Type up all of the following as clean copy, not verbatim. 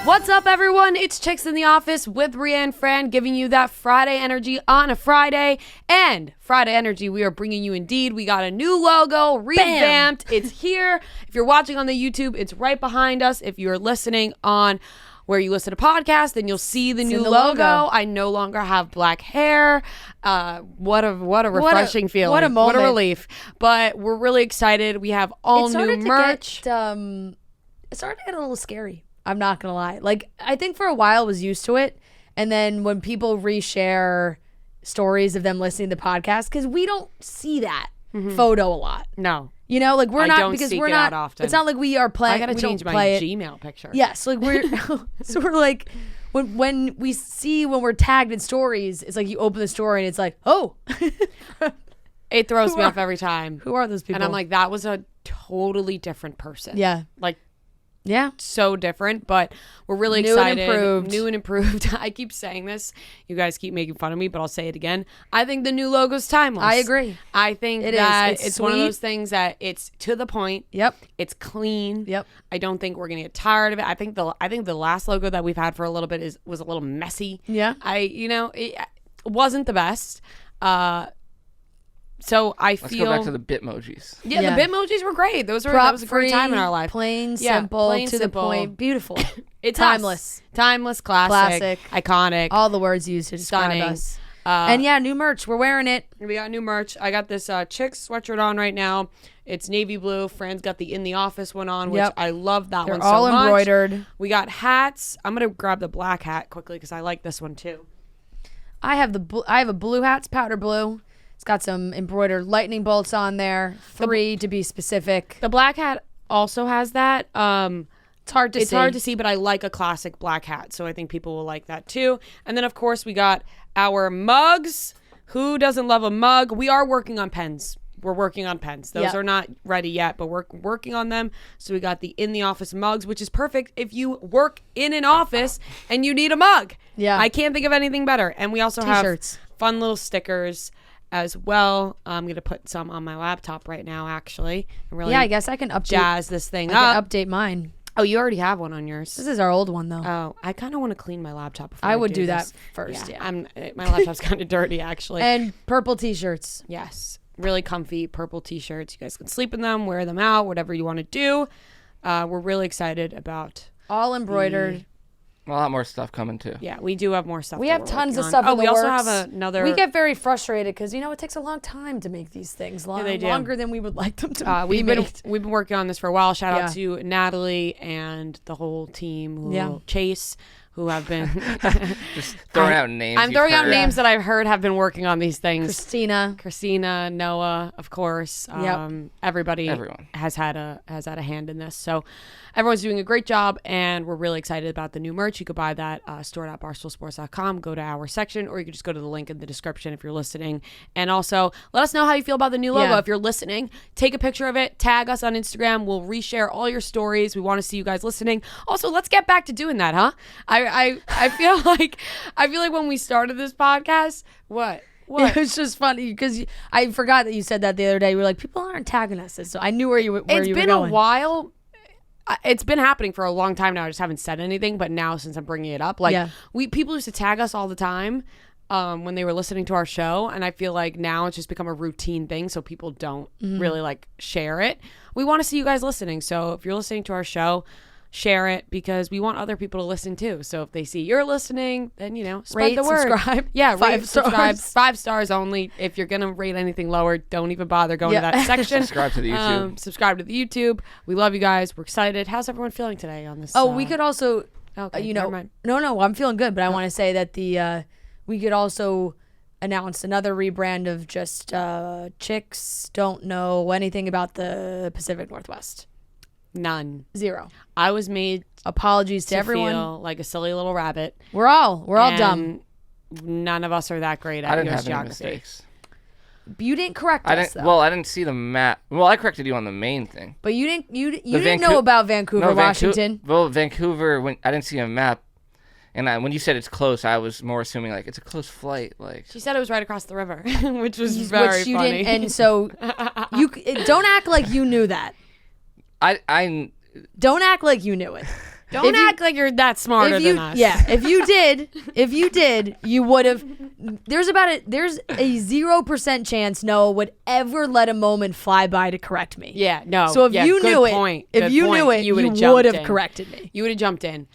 What's up, everyone? It's Chicks in the Office with Brienne Fran, giving you that Friday energy on a Friday. And Friday energy, we are bringing you Indeed. We got a new logo, revamped. Bam. It's here. If you're watching on the YouTube, it's right behind us. If you're listening on where you listen to podcasts, then you'll see the new logo. I no longer have black hair. What a refreshing feeling. What a moment. What a relief. But we're really excited. We have all new merch. It started to get a little scary. I'm not going to lie. Like, I think for a while I was used to it. And then when people reshare stories of them listening to the podcast, because we don't see that photo a lot. No. You know, like I don't seek it out often. It's not like we are playing. I got to change my Gmail picture. Yes. Like so we're like, when we see when we're tagged in stories, it's like you open the story and it's like, oh. It throws me off every time. Who are those people? And I'm like, that was a totally different person. Yeah. Like, yeah, so different, but we're really excited. New and improved. I keep saying this. You guys keep making fun of me, but I'll say it again. I think the new logo's timeless. I agree. I think it's one of those things that it's to the point. Yep. It's clean. Yep. I don't think we're gonna get tired of it. I think the last logo that we've had for a little bit was a little messy. Yeah. It wasn't the best. So Let's go back to the Bitmojis. Yeah, the Bitmojis were great. That was a great time in our life. Plain, simple, to the point, beautiful. It's timeless. Timeless, classic, iconic. All the words used to describe us. And yeah, new merch. We're wearing it. We got new merch. I got this Chicks sweatshirt on right now. It's navy blue. Fran's got the In the Office one on, which I love that one so much. They're all embroidered. We got hats. I'm going to grab the black hat quickly because I like this one too. I have a blue hat. It's powder blue. It's got some embroidered lightning bolts on there. 3 to be specific. The black hat also has that. It's hard to see. It's hard to see, but I like a classic black hat, so I think people will like that too. And then, of course, we got our mugs. Who doesn't love a mug? We are working on pens. We're working on pens. Those are not ready yet, but we're working on them. So we got the In the Office mugs, which is perfect if you work in an office and you need a mug. Yeah. I can't think of anything better. And we also T-shirts. have fun little stickers as well. I'm going to put some on my laptop right now, actually. Really I guess I can jazz this thing up. I can update mine. Oh, you already have one on yours. This is our old one, though. Oh, I kind of want to clean my laptop before I would do this. that first, yeah. My laptop's kind of dirty, actually. And purple T-shirts. Yes. Really comfy purple T-shirts. You guys can sleep in them, wear them out, whatever you want to do. We're really excited about all embroidered. A lot more stuff coming too. Yeah, we do have more stuff. We have tons of stuff in the we also works. have another. We get very frustrated because it takes a long time to make these things. Longer than we would like them to be made. We've been working on this for a while. Shout out to Natalie and the whole team. Chase, who have been just throwing out names. I'm throwing out names that I've heard have been working on these things. Christina, Noah, of course. Everyone has had a hand in this. So everyone's doing a great job, and we're really excited about the new merch. You could buy that store.barstoolsports.com. Go to our section, or you could just go to the link in the description if you're listening. And also, let us know how you feel about the new logo. If you're listening, take a picture of it, tag us on Instagram. We'll reshare all your stories. We want to see you guys listening. Also, let's get back to doing that, huh? I feel like when we started this podcast, what? It was just funny because I forgot that you said that the other day. You were like, people aren't tagging us, so I knew where you were going. It's been a while. It's been happening for a long time now. I just haven't said anything, but now since I'm bringing it up, people used to tag us all the time when they were listening to our show, and I feel like now it's just become a routine thing, so people don't really share it. We want to see you guys listening, so if you're listening to our show, share it because we want other people to listen too. So if they see you're listening, then spread the word. Subscribe. Yeah, subscribe. 5 stars only. If you're gonna rate anything lower, don't even bother going to that section. Subscribe to the YouTube. Subscribe to the YouTube. We love you guys. We're excited. How's everyone feeling today on this? Oh, we could also, never mind. No, I'm feeling good, but I want to say that we could also announce another rebrand of just Chicks don't know anything about the Pacific Northwest. None. 0. I was made apologies to everyone. Feel like a silly little rabbit. We're all dumb. None of us are that great at US geography. Any mistakes. You didn't correct us, though. Well, I didn't see the map. Well, I corrected you on the main thing. But you didn't know about Vancouver, Washington. Vancouver. When I didn't see a map, and when you said it's close, I was more assuming it's a close flight. She said it was right across the river, which was very funny. And so don't act like you knew that. I don't act like you knew it. Don't act like you're that smarter than us. Yeah, if you did, you would have. There's a 0% chance Noah would ever let a moment fly by to correct me. Yeah, no. So if you knew it, you would have corrected me. You would have jumped in.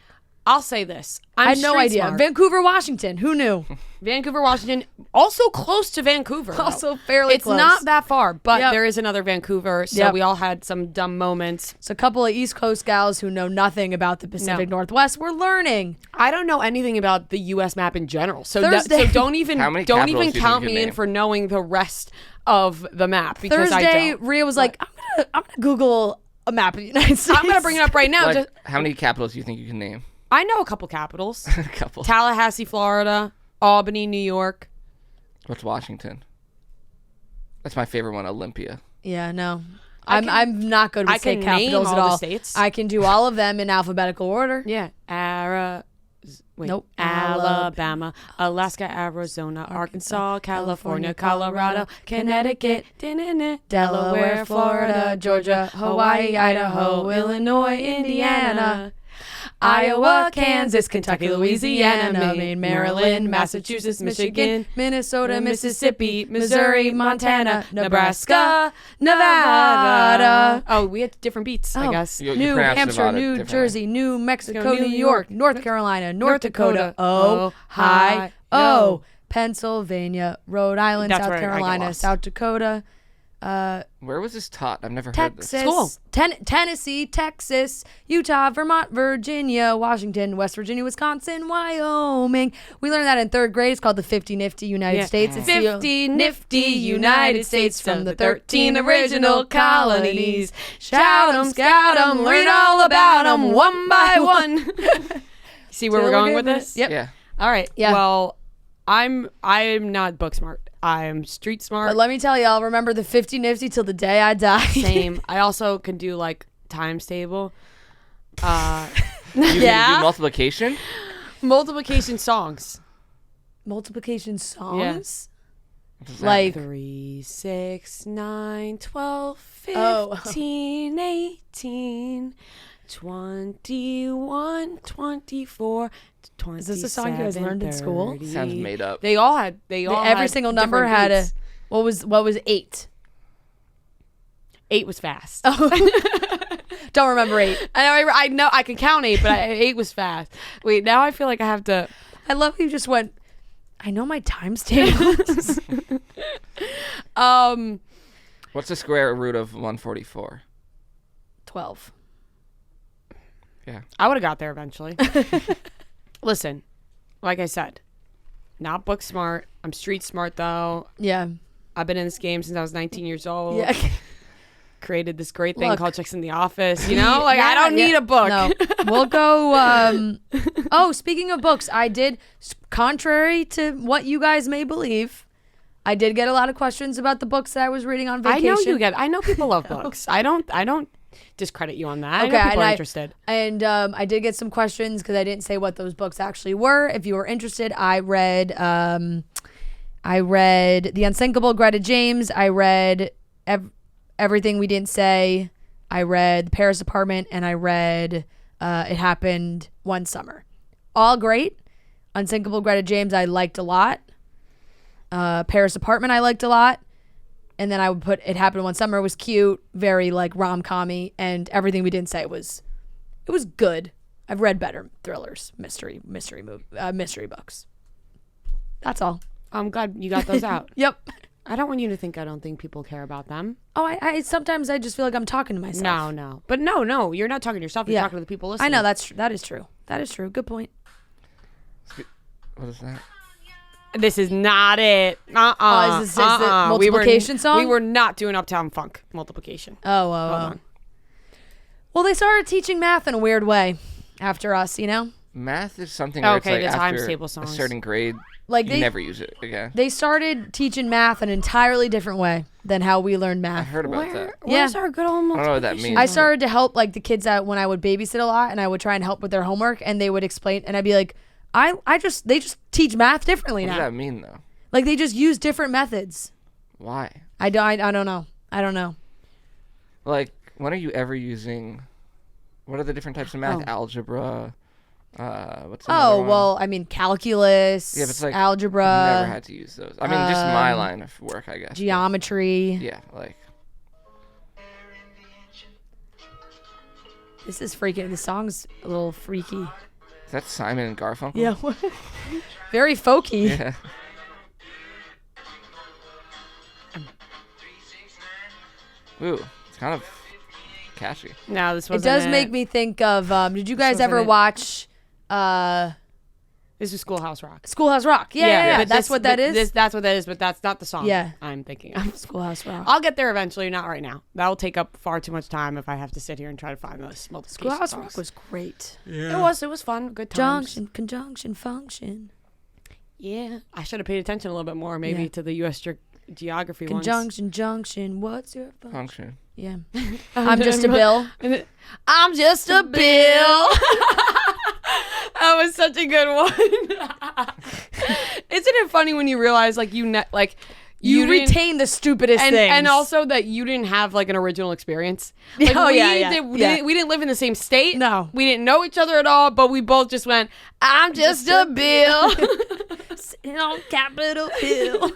I'll say this. I had no idea. Smart. Vancouver, Washington. Who knew? Vancouver, Washington. Also close to Vancouver. Also fairly close. It's not that far, but there is another Vancouver. So we all had some dumb moments. So a couple of East Coast gals who know nothing about the Pacific Northwest were learning. I don't know anything about the U.S. map in general. So, Thursday, so don't even count me in for knowing the rest of the map because Thursday, I don't. Rhea was like, I'm gonna Google a map of the United States. I'm gonna bring it up right now. Like, how many capitals do you think you can name? I know a couple capitals. A couple. Tallahassee, Florida. Albany, New York. What's Washington? That's my favorite one, Olympia. Yeah, no. I'm not good with state capitals at all. all. The states. I can do all of them in alphabetical order. Yeah. Nope. Alabama, Alaska, Arizona, Arkansas, California, Colorado, Connecticut, Delaware, Florida, Georgia, Hawaii, Idaho, Illinois, Indiana, Iowa, Kansas, Kentucky, Louisiana, Maine, Maryland, Massachusetts, Michigan, Minnesota, Mississippi, Missouri, Montana, Nebraska, Nevada. Oh, we had different beats, I guess. New Hampshire, New Jersey, New Mexico, New York, North Carolina, North Dakota, Ohio, Pennsylvania, Rhode Island, South Carolina, South Dakota. Where was this taught? I've never heard this. School. Tennessee, Texas, Utah, Vermont, Virginia, Washington, West Virginia, Wisconsin, Wyoming. We learned that in third grade. It's called the 50 Nifty United States. It's 50 Nifty United States from the 13 original colonies. Shout 'em, scout 'em, learn all about 'em one by one. See where we're going with this? Yep. Yeah. All right. Yeah. Well, I'm not book smart. I'm street smart. But let me tell you, I'll remember the 50 Nifty till the day I die. Same. I also can do like times table. You can do multiplication? Multiplication songs. Multiplication songs? Yeah. Like 3, 6, 9, 12, 15, 18, 21, 24, 27, is this a song you guys learned in school? Sounds made up. They all had every single number had beats. what was 8? 8 was fast. Don't remember 8. I know I can count 8, but 8 was fast. Wait, now I feel like I have to. I love how you just went. I know my times tables. What's the square root of 144? 12. Yeah. I would have got there eventually. Listen, like I said, not book smart. I'm street smart though. Yeah. I've been in this game since I was 19 years old. Yeah. Created this great thing called Chicks in the Office. You know, like Yeah, I don't need a book. No, we'll go. Speaking of books, I did, contrary to what you guys may believe, I did get a lot of questions about the books that I was reading on vacation. I know people love books. I don't discredit you on that. Okay, I know people are interested. And I did get some questions because I didn't say what those books actually were. If you were interested, I read The Unsinkable Greta James. I read Everything We Didn't Say. I read The Paris Apartment, and I read It Happened One Summer. All great. Unsinkable Greta James I liked a lot. Paris Apartment I liked a lot. And then I would put It Happened One Summer. It was cute, very like rom-com-y, and Everything We Didn't Say was good. I've read better thrillers, mystery books. That's all. I'm glad you got those out. Yep. I don't want you to think I don't think people care about them. Oh, I sometimes I just feel like I'm talking to myself. No. But no, you're not talking to yourself. You're talking to the people listening. I know, that is true. That is true. Good point. What is that? This is not it. Is this the multiplication song? We were not doing Uptown Funk multiplication. Hold on. Well, they started teaching math in a weird way after us, you know? Math is something where it's like the times after table a songs. certain grade, Like you never use it again. They started teaching math an entirely different way than how we learned math. I heard about that. Where's our good old multiplication? I don't know what that means. I started to help like the kids out when I would babysit a lot, and I would try and help with their homework, and they would explain, and I'd be like, they just teach math differently now. What does that mean though? Like they just use different methods. Why? I don't know. I don't know. Like, when are you ever using what are the different types of math? Algebra. What's well, I mean, calculus. Yeah, but it's like algebra. I've never had to use those. I mean, just my line of work, I guess. Geometry. But, yeah, like. This is freaking. The song's a little freaky. Is that Simon and Garfunkel? Yeah. Very folky. Yeah. Ooh, it's kind of catchy. No, this It wasn't does make me think of. Did you guys ever watch? This is Schoolhouse Rock. Schoolhouse Rock. Yeah. But That's what that is. That's what that is, but that's not the song Yeah. I'm thinking of. Schoolhouse Rock. I'll get there eventually, not right now. That will take up far too much time if I have to sit here and try to find those multiple Schoolhouse songs. Rock was great. Yeah. It was fun. Good times. Junction, conjunction, function. Yeah. I should have paid attention a little bit more, maybe, to the U.S. geography ones. Conjunction, junction. What's your function? Yeah. I'm just a bill. I'm just a bill. That was such a good one. Isn't it funny when you realize like you retain the stupidest things, and also that you didn't have like an original experience. Like, we didn't live in the same state. No, we didn't know each other at all. But we both just went, "I'm just a bill." Sitting on Capitol Hill.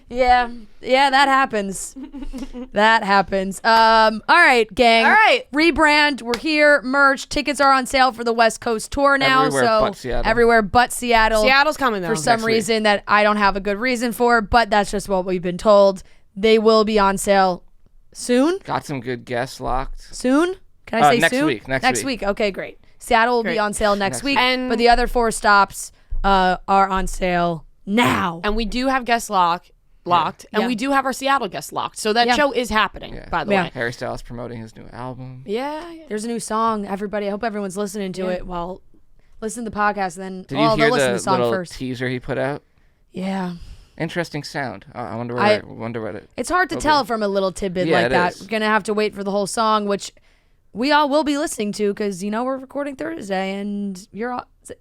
Yeah, that happens. That happens. All right, gang. All right. Rebrand. We're here. Merch. Tickets are on sale for the West Coast tour now. Everywhere but Seattle. Seattle's coming though. For some reason that I don't have a good reason for, but that's just what we've been told. They will be on sale soon. Got some good guests locked. Soon? Can I say next soon? Week. Next week. Okay, great. Seattle will be on sale next week, And but the other 4 stops are on sale now. And we do have guests locked, and we do have our Seattle guests locked. So that show is happening, by the way. Harry Styles promoting his new album. Yeah. There's a new song. Everybody, I hope everyone's listening to it while listen to the podcast. And then Did you hear they'll listen to the the song little first. teaser he put out? Yeah. Interesting sound. I wonder what it. It's hard to tell from a little tidbit like that. We're gonna have to wait for the whole song, which we all will be listening to because we're recording Thursday and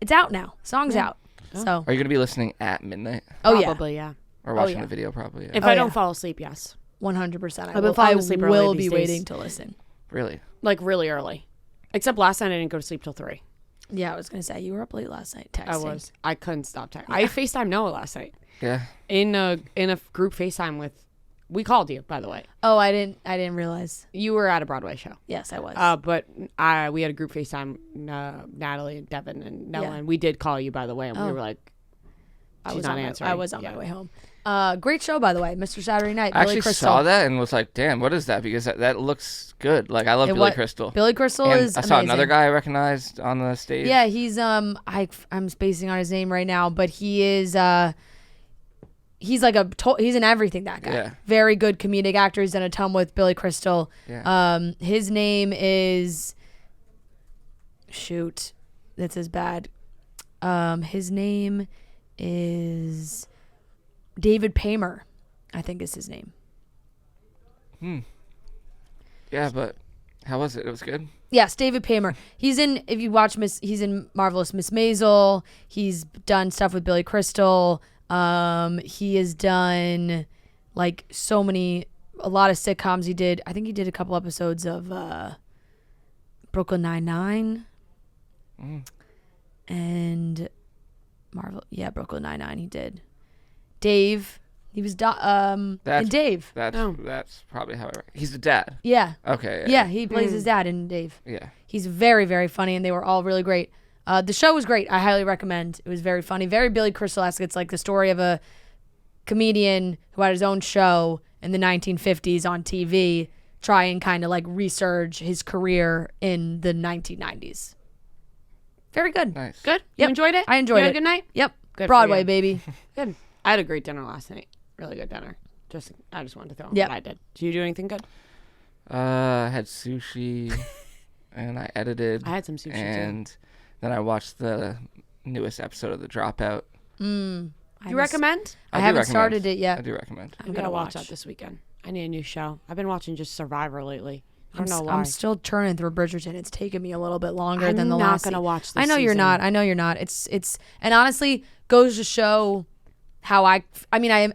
it's out now. Song's out. So are you gonna be listening at midnight? Probably, yeah. Or watching the video, probably. Yeah. If I don't fall asleep, yes. 100%. I've been falling asleep early will these be days. waiting to listen. Really? Like really early. Except last night I didn't go to sleep till 3. Yeah, I was gonna say you were up late last night texting. I was. I couldn't stop texting. I FaceTimed Noah last night. Yeah. In a group FaceTime with. We called you, by the way. Oh, I didn't realize. You were at a Broadway show. Yes, I was. But we had a group FaceTime. Natalie and Devin and Noah, and we did call you, by the way, and we were like, she's not answering. I was on my way home. Great show, by the way, Mr. Saturday Night. I Billy actually Crystal. saw that and was like, damn, what is that? Because that looks good. Like, I love Billy Crystal. Billy Crystal and is I saw amazing. another guy I recognized on the stage. Yeah, he's I'm spacing on his name right now, but he is he's like he's in everything, that guy. Yeah. Very good comedic actor. He's done a ton with Billy Crystal. Yeah. His name is that's as bad. His name is David Paymer, I think is his name. Yeah, but how was it? It was good? Yes, David Paymer. He's in, if you watch he's in Marvelous Miss Maisel. He's done stuff with Billy Crystal. He has done like a lot of sitcoms. I think he did a couple episodes of Brooklyn Nine-Nine. And Brooklyn Nine-Nine he did. Dave. He was in Dave. That's probably how he's the dad. Yeah. Okay. Yeah, he plays his dad in Dave. Yeah. He's very, very funny, and they were all really great. The show was great. I highly recommend. It was very funny, very Billy Crystal-esque. It's like the story of a comedian who had his own show in the 1950s on TV, try and kind of like resurge his career in the 1990s. Very good. Nice. Good? You enjoyed it? I enjoyed it. You had a good night? Yep. Good Broadway, baby. Good. I had a great dinner last night. Really good dinner. I just wanted to throw in what I did. Did you do anything good? I had sushi, and I edited. I had some sushi and then I watched the newest episode of The Dropout. You recommend? I haven't started it yet. I do recommend. I'm gonna watch that this weekend. I need a new show. I've been watching just Survivor lately. I don't know why. I'm still churning through Bridgerton. It's taken me a little bit longer than the last. I'm not gonna watch this. I know you're not. It's and honestly goes to show how I'm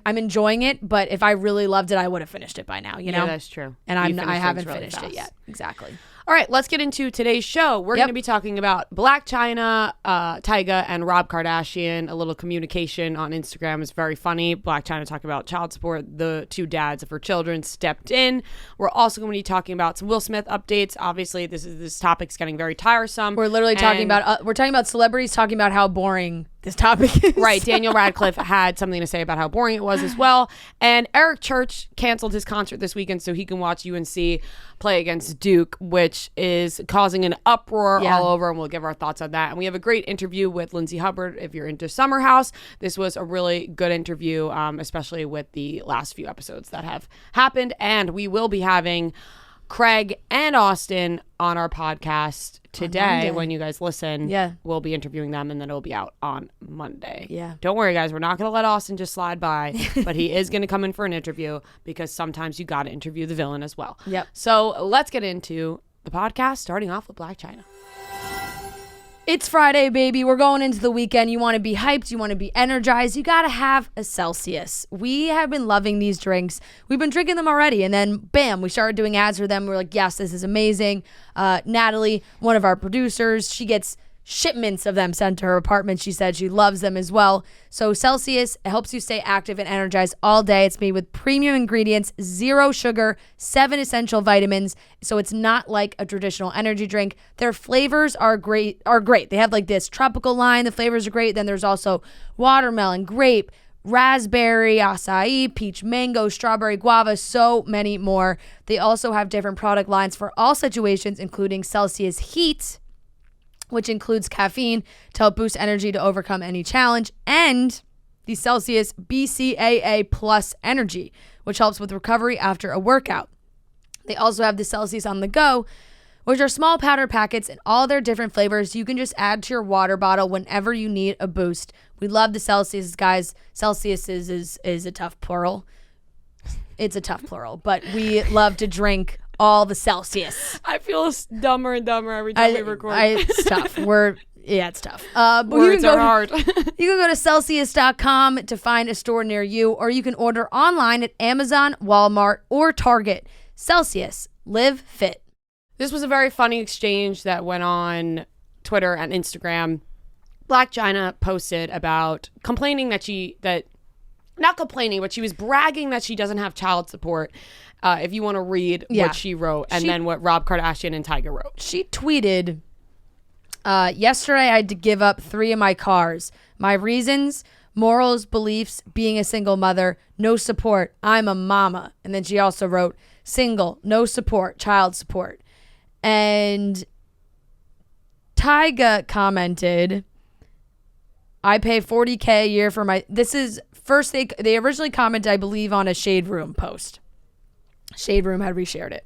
enjoying it, but if I really loved it, I would have finished it by now, you know? Yeah, that's true. And I haven't finished it yet. Exactly. All right, let's get into today's show. We're going to be talking about Blac, Chyna, Tyga, and Rob Kardashian. A little communication on Instagram is very funny. Blac Chyna talking about child support. The two dads of her children stepped in. We're also going to be talking about some Will Smith updates. Obviously, this topic's getting very tiresome. We're literally talking about celebrities talking about how boring this topic is. Right. Daniel Radcliffe had something to say about how boring it was as well. And Eric Church canceled his concert this weekend so he can watch UNC play against Duke, which is causing an uproar all over. And we'll give our thoughts on that. And we have a great interview with Lindsay Hubbard. If you're into Summer House, this was a really good interview, especially with the last few episodes that have happened. And we will be having Craig and Austin on our podcast today. When you guys listen, we'll be interviewing them, and then it'll be out on Monday. Don't worry, guys, we're not going to let Austin just slide by, but he is going to come in for an interview, because sometimes you got to interview the villain as well. So let's get into the podcast, starting off with Blac Chyna. It's Friday, baby. We're going into the weekend. You want to be hyped. You want to be energized. You got to have a Celsius. We have been loving these drinks. We've been drinking them already. And then, bam, we started doing ads for them. We're like, yes, this is amazing. Natalie, one of our producers, she gets shipments of them sent to her apartment. She said she loves them as well. So Celsius helps you stay active and energized all day. It's made with premium ingredients, 0 sugar, 7 essential vitamins. So it's not like a traditional energy drink. Their flavors are great. They have like this tropical line. The flavors are great. Then there's also watermelon, grape, raspberry, acai, peach, mango, strawberry, guava, so many more. They also have different product lines for all situations, including Celsius Heat, which includes caffeine to help boost energy to overcome any challenge, and the Celsius BCAA Plus Energy, which helps with recovery after a workout. They also have the Celsius On The Go, which are small powder packets in all their different flavors. You can just add to your water bottle whenever you need a boost. We love the Celsius, guys. Celsius is a tough plural. It's a tough plural, but we love to drink all the Celsius. I feel dumber and dumber every time we record. It's tough. It's tough. But words are hard. You can go to Celsius.com to find a store near you, or you can order online at Amazon, Walmart, or Target. Celsius. Live fit. This was a very funny exchange that went on Twitter and Instagram. Blac Chyna posted about complaining but she was bragging that she doesn't have child support. If you want to read what she wrote, and then what Rob Kardashian and Tyga wrote. She tweeted, yesterday I had to give up 3 of my cars. My reasons, morals, beliefs, being a single mother, no support, I'm a mama. And then she also wrote, single, no support, child support. And Tyga commented, I pay $40K a year for my, this is, first they originally commented, I believe, on a Shade Room post. Shade Room had reshared it.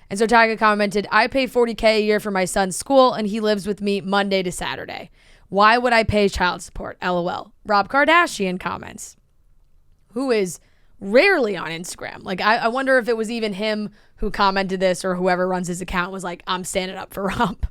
And so Tyga commented, I pay $40K a year for my son's school, and he lives with me Monday to Saturday. Why would I pay child support? LOL. Rob Kardashian comments, who is rarely on Instagram. Like, I wonder if it was even him who commented this, or whoever runs his account was like, I'm standing up for Rob.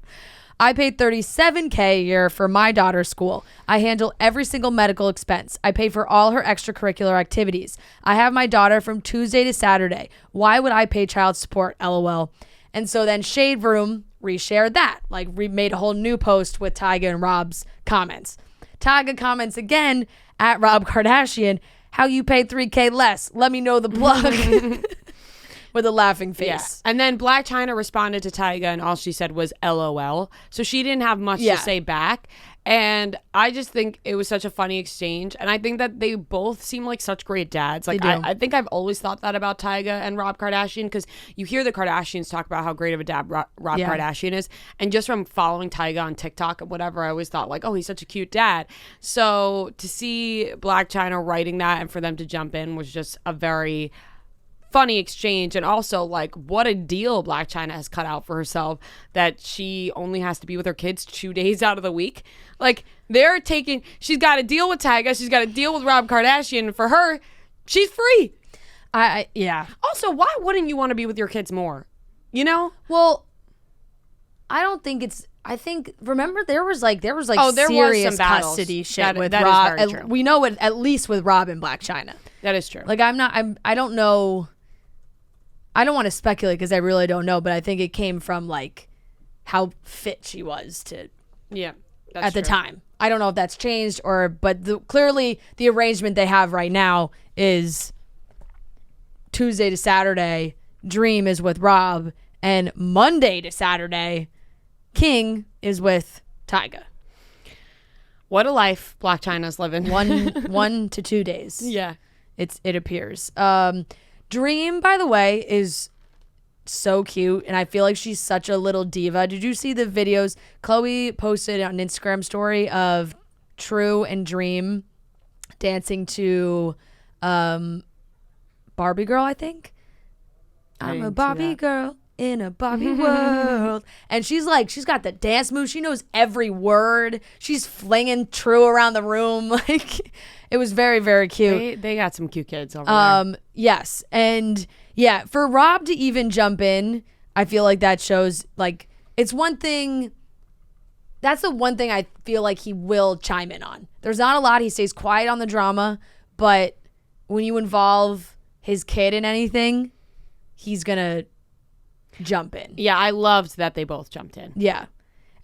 I paid $37K a year for my daughter's school. I handle every single medical expense. I pay for all her extracurricular activities. I have my daughter from Tuesday to Saturday. Why would I pay child support? LOL. And so then Shade Room reshared that. Like, made a whole new post with Tyga and Rob's comments. Tyga comments again at Rob Kardashian, how you pay $3K less? Let me know the plug. With a laughing face. Yeah. And then Blac Chyna responded to Tyga, and all she said was LOL. So she didn't have much to say back. And I just think it was such a funny exchange. And I think that they both seem like such great dads. Like, I think I've always thought that about Tyga and Rob Kardashian, because you hear the Kardashians talk about how great of a dad Rob Kardashian is. And just from following Tyga on TikTok and whatever, I always thought, like, oh, he's such a cute dad. So to see Blac Chyna writing that and for them to jump in was just a very funny exchange. And also, like, what a deal Blac Chyna has cut out for herself, that she only has to be with her kids 2 days out of the week. Like, she's got to deal with Tyga, she's got to deal with Rob Kardashian. For her, she's free. Yeah. Also, why wouldn't you want to be with your kids more? You know? Well, I don't think it's, I think, remember there was serious custody shit with Rob. Is very true. We know it, at least with Rob and Blac Chyna. That is true. Like, I don't know. I don't want to speculate because I really don't know, but I think it came from like how fit she was at the time. I don't know if that's changed but clearly the arrangement they have right now is Tuesday to Saturday, Dream is with Rob, and Monday to Saturday, King is with Tyga. What a life Blac Chyna's living. 1 to 2 days. Yeah. It appears. Dream, by the way, is so cute, and I feel like she's such a little diva. Did you see the videos? Chloe posted on an Instagram story of True and Dream dancing to Barbie Girl, I think. I'm a Barbie girl in a Barbie world. And she's got the dance moves. She knows every word. She's flinging True around the room. Like, it was very, very cute. They got some cute kids over there. Yes. And yeah, for Rob to even jump in, I feel like that shows, like, it's one thing. That's the one thing I feel like he will chime in on. There's not a lot. He stays quiet on the drama, but when you involve his kid in anything, he's gonna jump in. Yeah, I loved that they both jumped in. Yeah,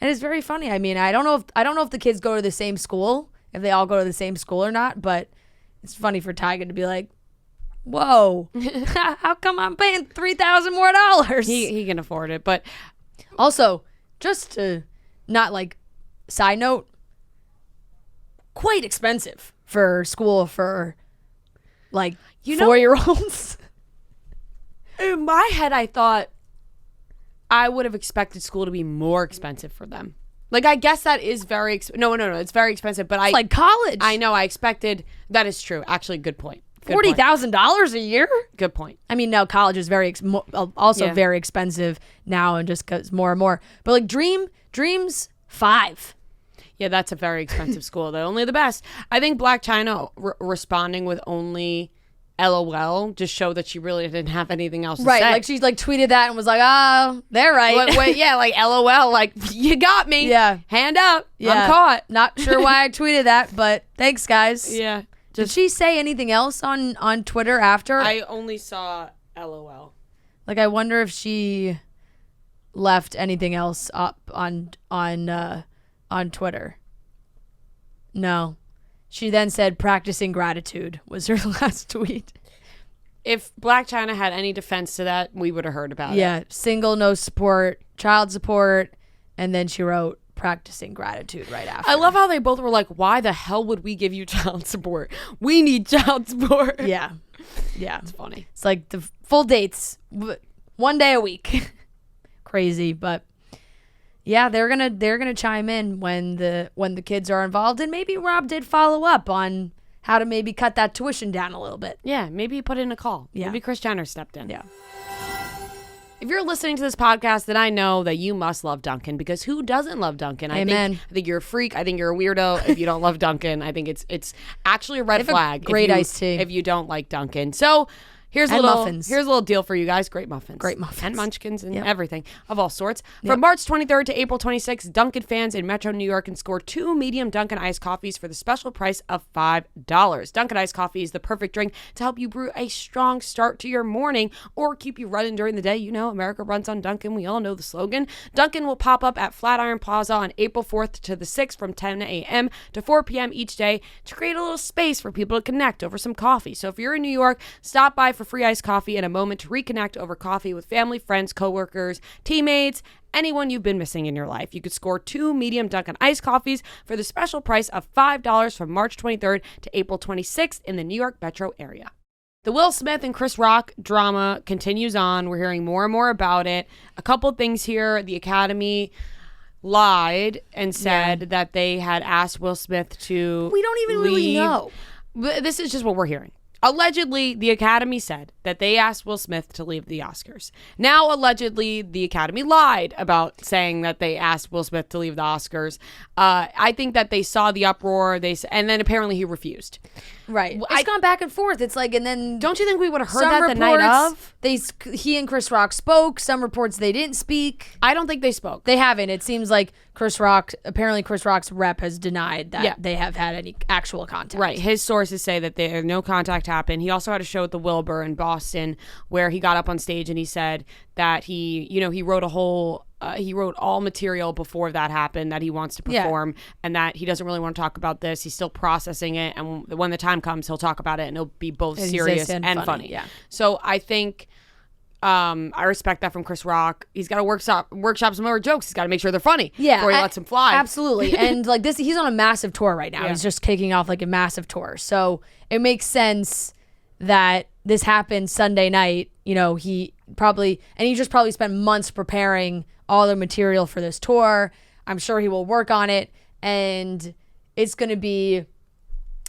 and it's very funny. I mean, I don't know if the kids go to the same school, if they all go to the same school or not, but it's funny for Tyga to be like, "Whoa, how come I'm paying $3,000 more?" He can afford it, but also just to not like side note, quite expensive for school for like 4-year-olds. In my head, I thought I would have expected school to be more expensive for them. Like, I guess that is very no, it's very expensive. But it's like college. I know. I expected that is true. Actually, good point. $40,000 a year. Good point. I mean, now college is very very expensive now, and just goes more and more. But like Dream's $5,000. Yeah, that's a very expensive school. They're only the best. I think Blac Chyna responding with only LOL just showed that she really didn't have anything else to say. Right, like she like tweeted that and was like, "Oh, they're right." Wait, yeah, like LOL, like you got me. Yeah, hand up. Yeah. I'm caught. Not sure why I tweeted that, but thanks, guys. Yeah. Did she say anything else on Twitter after? I only saw LOL. Like, I wonder if she left anything else up on Twitter. No. She then said practicing gratitude was her last tweet. If Blac Chyna had any defense to that, we would have heard about it. Yeah, single, no support, child support, and then she wrote practicing gratitude right after. I love how they both were like, why the hell would we give you child support? We need child support. Yeah. Yeah. It's funny. It's like the full dates, 1 day a week. Crazy, but yeah, they're gonna chime in when the kids are involved, and maybe Rob did follow up on how to maybe cut that tuition down a little bit. Yeah, maybe put in a call. Yeah. Maybe Kris Jenner stepped in. Yeah. If you're listening to this podcast, then I know that you must love Dunkin', because who doesn't love Dunkin'? Amen. I think you're a freak. I think you're a weirdo if you don't love Dunkin'. I think it's actually a red flag. Great iced tea. If you don't like Dunkin'. So here's a little deal for you guys. Great muffins. And munchkins and everything of all sorts. From March 23rd to April 26th, Dunkin' fans in Metro New York can score 2 medium Dunkin' Iced Coffees for the special price of $5. Dunkin' Iced Coffee is the perfect drink to help you brew a strong start to your morning or keep you running during the day. You know, America runs on Dunkin'. We all know the slogan. Dunkin' will pop up at Flatiron Plaza on April 4th to the 6th from 10 a.m. to 4 p.m. each day to create a little space for people to connect over some coffee. So if you're in New York, stop by for free iced coffee and a moment to reconnect over coffee with family, friends, coworkers, teammates, anyone you've been missing in your life. You could score 2 medium Dunkin' Iced Coffees for the special price of $5 from March 23rd to April 26th in the New York metro area. The Will Smith and Chris Rock drama continues on. We're hearing more and more about it. A couple things here. The Academy lied and said that they had asked Will Smith to We don't even really know. This is just what we're hearing. Allegedly, the Academy said that they asked Will Smith to leave the Oscars. Now, allegedly, the Academy lied about saying that they asked Will Smith to leave the Oscars. I think that they saw the uproar, and then apparently he refused. Right. It's gone back and forth. It's like, and then... Don't you think we would have heard that the night of? He and Chris Rock spoke. Some reports they didn't speak. I don't think they spoke. They haven't. It seems like Chris Rock's rep has denied that they have had any actual contact. Right. His sources say that no contact happened. He also had a show at the Wilbur in Boston where he got up on stage and he said that he wrote he wrote all material before that happened that he wants to perform and that he doesn't really want to talk about this. He's still processing it. And when the time comes, he'll talk about it and it'll be both serious and funny. Yeah. So I think I respect that from Chris Rock. He's got to workshop some more jokes. He's got to make sure they're funny before he lets them fly. Absolutely. And like this, he's on a massive tour right now. He's just kicking off like a massive tour. So it makes sense that this happened Sunday night. He probably spent months preparing all the material for this tour. I'm sure he will work on it. And it's going to be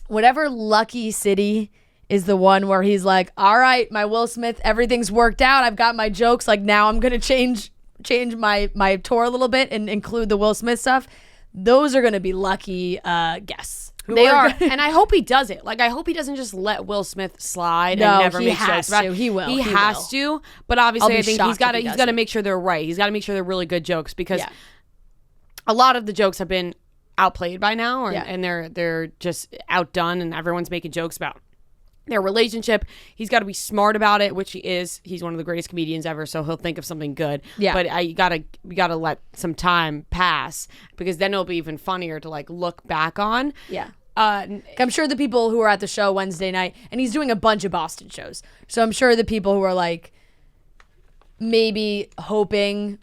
whatever lucky city is the one where he's like, all right, my Will Smith, everything's worked out. I've got my jokes. Like now I'm going to change my tour a little bit and include the Will Smith stuff. Those are going to be lucky guests. They are. And I hope he does it. Like, I hope he doesn't just let Will Smith slide and never make jokes about it. He will. He has to. But obviously, I think he's got to make sure they're right. He's got to make sure they're really good jokes because a lot of the jokes have been outplayed by now and they're just outdone and everyone's making jokes about their relationship. He's got to be smart about it, which he is. He's one of the greatest comedians ever, so he'll think of something good. Yeah. But you gotta let some time pass because then it'll be even funnier to like look back on. Yeah. I'm sure the people who were at the show Wednesday night, and he's doing a bunch of Boston shows, so I'm sure the people who are like maybe hoping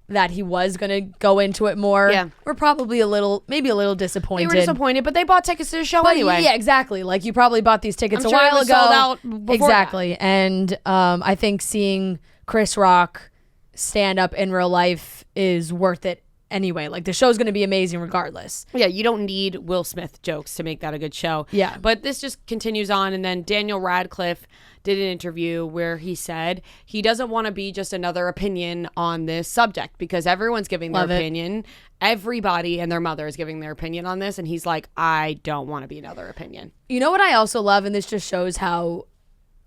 that he was going to go into it more were probably maybe a little disappointed. They were disappointed, but they bought tickets to the show anyway. Yeah, exactly. Like you probably bought these tickets a while ago. Sold out before exactly. That. And I think seeing Chris Rock stand up in real life is worth it anyway. Like the show's going to be amazing regardless. Yeah, you don't need Will Smith jokes to make that a good show. Yeah. But this just continues on, and then Daniel Radcliffe did an interview where he said he doesn't want to be just another opinion on this subject because everyone's giving their opinion. Everybody and their mother is giving their opinion on this, and he's like, I don't want to be another opinion. You know what I also love, and this just shows how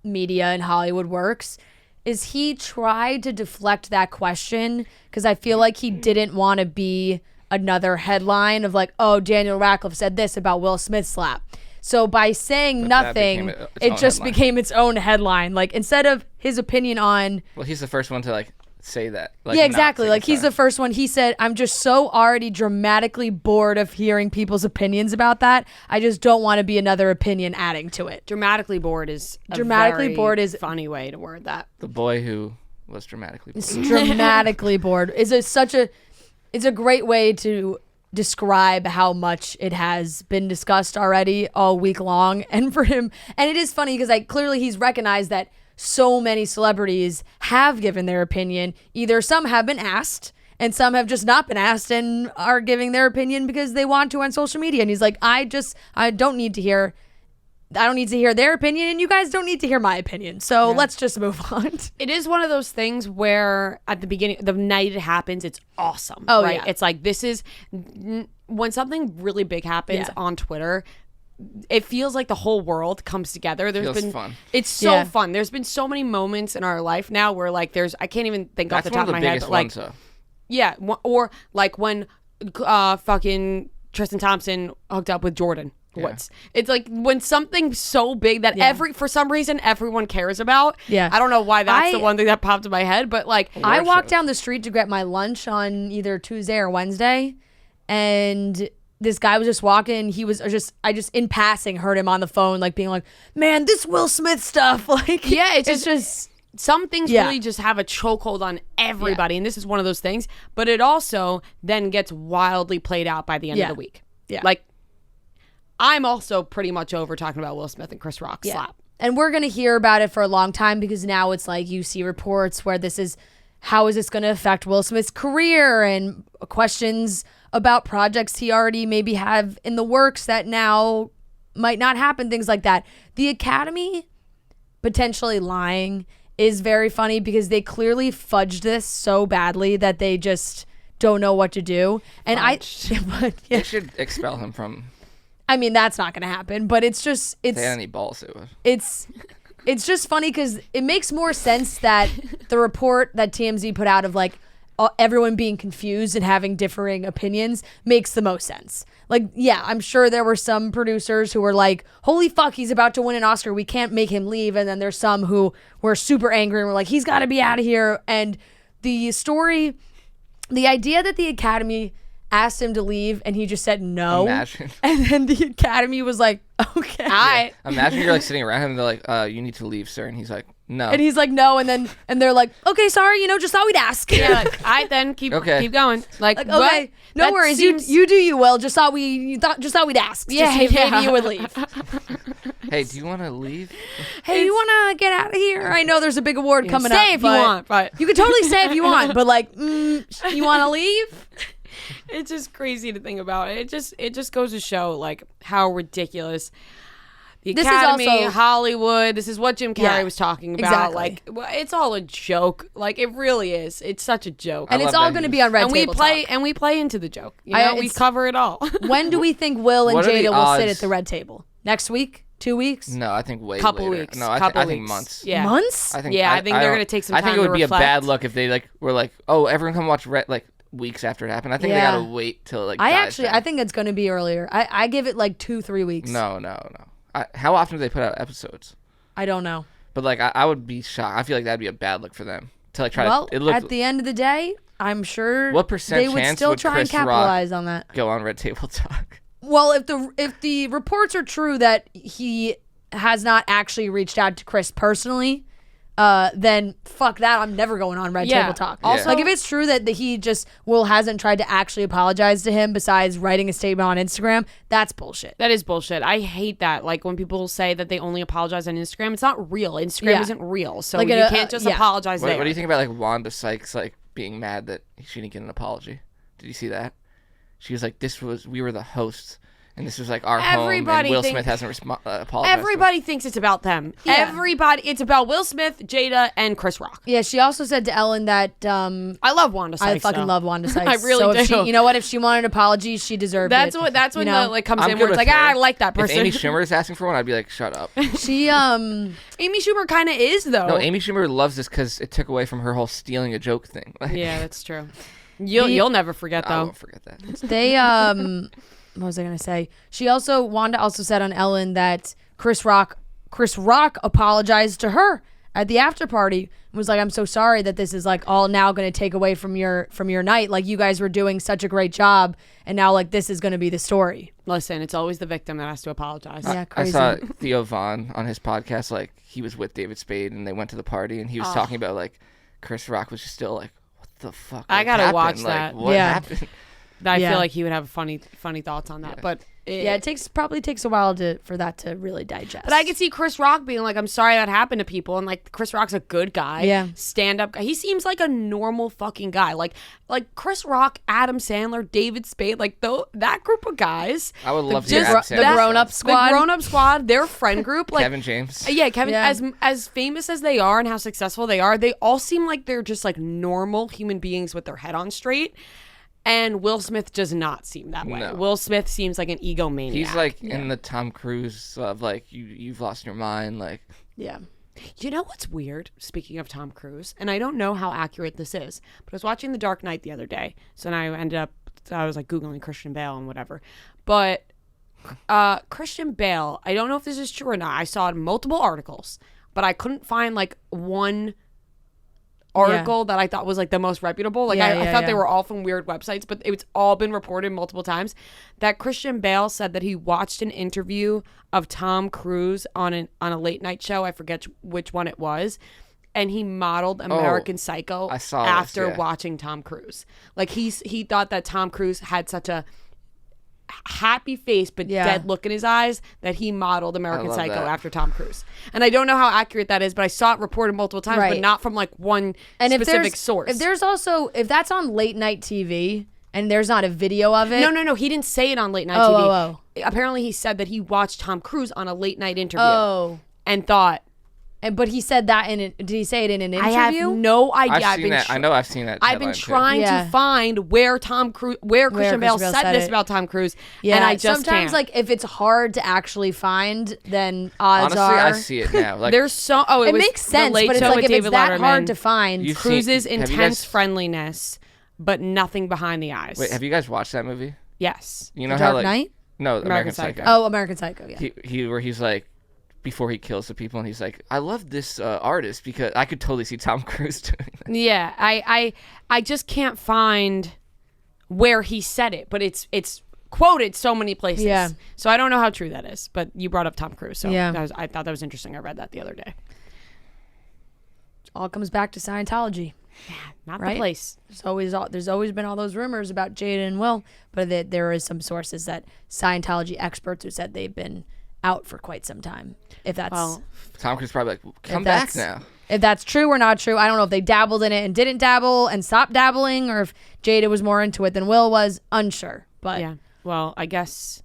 media and Hollywood works, is he tried to deflect that question because I feel like he didn't want to be another headline of like, oh, Daniel Radcliffe said this about Will Smith's slap. So by saying nothing, it just became its own headline. Like instead of his opinion on... Well, he's the first one to like say that. Like, yeah, exactly. Like he's the first one. He said, I'm just so already dramatically bored of hearing people's opinions about that. I just don't want to be another opinion adding to it. Dramatically bored is a very funny way to word that. The boy who was dramatically bored. Dramatically bored is it's a great way to describe how much it has been discussed already all week long. And for him, and it is funny because clearly he's recognized that so many celebrities have given their opinion. Either some have been asked and some have just not been asked and are giving their opinion because they want to on social media. And he's like, I don't need to hear their opinion, and you guys don't need to hear my opinion. So let's just move on. It is one of those things where at the beginning, the night it happens, it's awesome. Oh, right? Yeah. It's like when something really big happens on Twitter, it feels like the whole world comes together. Fun. It's so fun. There's been so many moments in our life now where like I can't even think off the top of my head. But like, yeah, or like when fucking Tristan Thompson hooked up with Jordan Woods. It's like when something so big that for some reason everyone cares about. Yeah, I don't know why that's the one thing that popped in my head, but like I walked down the street to get my lunch on either Tuesday or Wednesday, and this guy was just walking. He was I just in passing heard him on the phone, like being like, "Man, this Will Smith stuff." Like, yeah, it's just some things really just have a chokehold on everybody, and this is one of those things. But it also then gets wildly played out by the end of the week. Yeah, like I'm also pretty much over talking about Will Smith and Chris Rock's slap, and we're gonna hear about it for a long time because now it's like you see reports where how is this going to affect Will Smith's career and questions about projects he already maybe have in the works that now might not happen, things like that. The Academy potentially lying is very funny because they clearly fudged this so badly that they just don't know what to do. And they should expel him from... I mean, that's not going to happen, but it's just... If they had any balls, it would. It's just funny because it makes more sense that the report that TMZ put out of like, everyone being confused and having differing opinions makes the most sense. Like, yeah, I'm sure there were some producers who were like, holy fuck, he's about to win an Oscar. We can't make him leave. And then there's some who were super angry and were like, he's got to be out of here. And the story, the idea that the Academy asked him to leave and he just said no. Imagine. And then the Academy was like, okay. Yeah. Imagine you're like sitting around him and they're like, you need to leave, sir. And he's like, no. And he's like, no. And they're like, okay, sorry, just thought we'd ask. Yeah, like, I then keep going. Like okay, what? No That worries. seems- You do you well. Just thought we'd ask. Yeah, to see if yeah. maybe you would leave. Hey, do you want to leave? Hey, you want to get out of here? I know there's a big award coming up. Stay if you want, but you could totally stay if you want. But like, you want to leave? it's just crazy to think about. It just goes to show like how ridiculous the This is Academy, also- Hollywood. This is what Jim Carrey Yeah, was talking about. exactly. Like, it's all a joke. Like, it really is. It's such a joke. And it's love all that going to he be was- on Red and we Table play Talk. and we play into the joke. We it's- cover it all. When do we think Will and What are the Jada will sit odds? at the Red Table? Next week? 2 weeks? No, I think way Couple later. weeks. No, Couple I think weeks. months. Yeah. Months? I think Yeah, I think they're don't- gonna take some I think time it to would be a bad reflect. look if they like were like, oh, everyone come watch like weeks after it happened. I think they Yeah. gotta wait till like. I dies down. think it's going to be earlier. I give it like 2-3 weeks. No. How often do they put out episodes? I don't know. But like, I would be shocked. I feel like that'd be a bad look for them to like try Well, to. It looked at the end of the day, I'm sure What percent they would chance still would try Chris and Rock capitalize on that. go on Red Table Talk. Well, if the reports are true that he has not actually reached out to Chris personally, then fuck that. I'm never going on Red Yeah. Table Talk. Also- like if it's true that he just hasn't tried to actually apologize to him besides writing a statement on Instagram, that's bullshit. That is bullshit. I hate that. Like when people say that they only apologize on Instagram, it's not real. Instagram Yeah. isn't real, so Like you a- can't just yeah. apologize there. What do you think about like Wanda Sykes like being mad that she didn't get an apology? Did you see that? She was like, we were the hosts. And this was like our Everybody home, and Will think- Smith hasn't apologized. Everybody thinks it's about them. Yeah. Everybody. It's about Will Smith, Jada, and Chris Rock. Yeah, she also said to Ellen that I love Wanda I Sykes. fucking though. love Wanda Sykes. I really so do. if she, you know what? If she wanted an apology, she deserved That's it. what. That's when you know? the like comes I'm in good where it's with like, her. I like that person. If Amy Schumer is asking for one, I'd be like, shut up. She Amy Schumer kind of is though. No, Amy Schumer loves this because it took away from her whole stealing a joke thing. Like, Yeah, that's true. You'll never forget I though. won't forget that. They what was I gonna say? Wanda also said on Ellen that Chris Rock apologized to her at the after party and was like, I'm so sorry that this is like all now gonna take away from your night. Like you guys were doing such a great job and now like this is gonna be the story. Listen, it's always the victim that has to apologize. Yeah, I crazy. saw Theo Vaughn on his podcast. Like he was with David Spade and they went to the party and he was talking about like Chris Rock was just still like, what the fuck? I like, gotta happened? watch Like, that. What Yeah. happened? I Yeah. feel like he would have funny thoughts on that. Yeah. But It probably takes a while for that to really digest. But I could see Chris Rock being like, I'm sorry that happened to people. And like, Chris Rock's a good guy. Yeah. Stand up guy. He seems like a normal fucking guy. Like Chris Rock, Adam Sandler, David Spade, like that group of guys. I would love to hear just Adam the Sandler grown-up stuff. squad. The grown up squad, their friend group. Like, Kevin James. yeah, Kevin, Yeah. as famous as they are and how successful they are, they all seem like they're just like normal human beings with their head on straight. And Will Smith does not seem that way. No. Will Smith seems like an egomaniac. He's like in the Tom Cruise of like you've lost your mind. Like Yeah. You know what's weird? Speaking of Tom Cruise, and I don't know how accurate this is, but I was watching The Dark Knight the other day. So then I was like Googling Christian Bale and whatever. But Christian Bale, I don't know if this is true or not. I saw it in multiple articles, but I couldn't find like one article that I thought was like the most reputable. Like I thought they were all from weird websites, but it's all been reported multiple times that Christian Bale said that he watched an interview of Tom Cruise on a late night show. I forget which one it was. And he modeled American Psycho I saw after this, yeah. watching Tom Cruise. Like he thought that Tom Cruise had such a happy face but dead look in his eyes that he modeled American love Psycho that. after Tom Cruise. And I don't know how accurate that is, but I saw it reported multiple times, but Right. not from like one specific source. If that's on late night TV and there's not a video of it. No, he didn't say it on late night TV. Apparently he said that he watched Tom Cruise on a late night interview and thought, But he said that did he say it in an interview? I have no idea. I've seen that. I know I've seen that. I've been headline, too. trying to find where Christian Bale said this it. about Tom Cruise, Yeah, and I just sometimes can't. like if it's hard to actually find, then odds Honestly, are I see it now. Like There's it it was makes The sense, Late but it's Show like with if it's David that Letterman, hard to find. You've Cruise's have you intense guys- friendliness but nothing behind the eyes. Wait, have you guys watched that movie? Yes. You know The how Dark Knight? No, American Psycho. Oh, American Psycho, yeah. Where he's like, before he kills the people, and he's like, I love this artist because I could totally see Tom Cruise doing that. Yeah, I just can't find where he said it, but it's quoted so many places. Yeah. So I don't know how true that is, but you brought up Tom Cruise, so yeah. I thought that was interesting. I read that the other day. All comes back to Scientology. Yeah, not right? the place. There's always been all those rumors about Jada and Will, but there is some sources that Scientology experts who said they've been out for quite some time. If that's Tom Cruise probably like, come back now. If that's true or not true, I don't know if they dabbled in it and didn't dabble and stopped dabbling, or if Jada was more into it than Will was. Unsure, but yeah. Well, I guess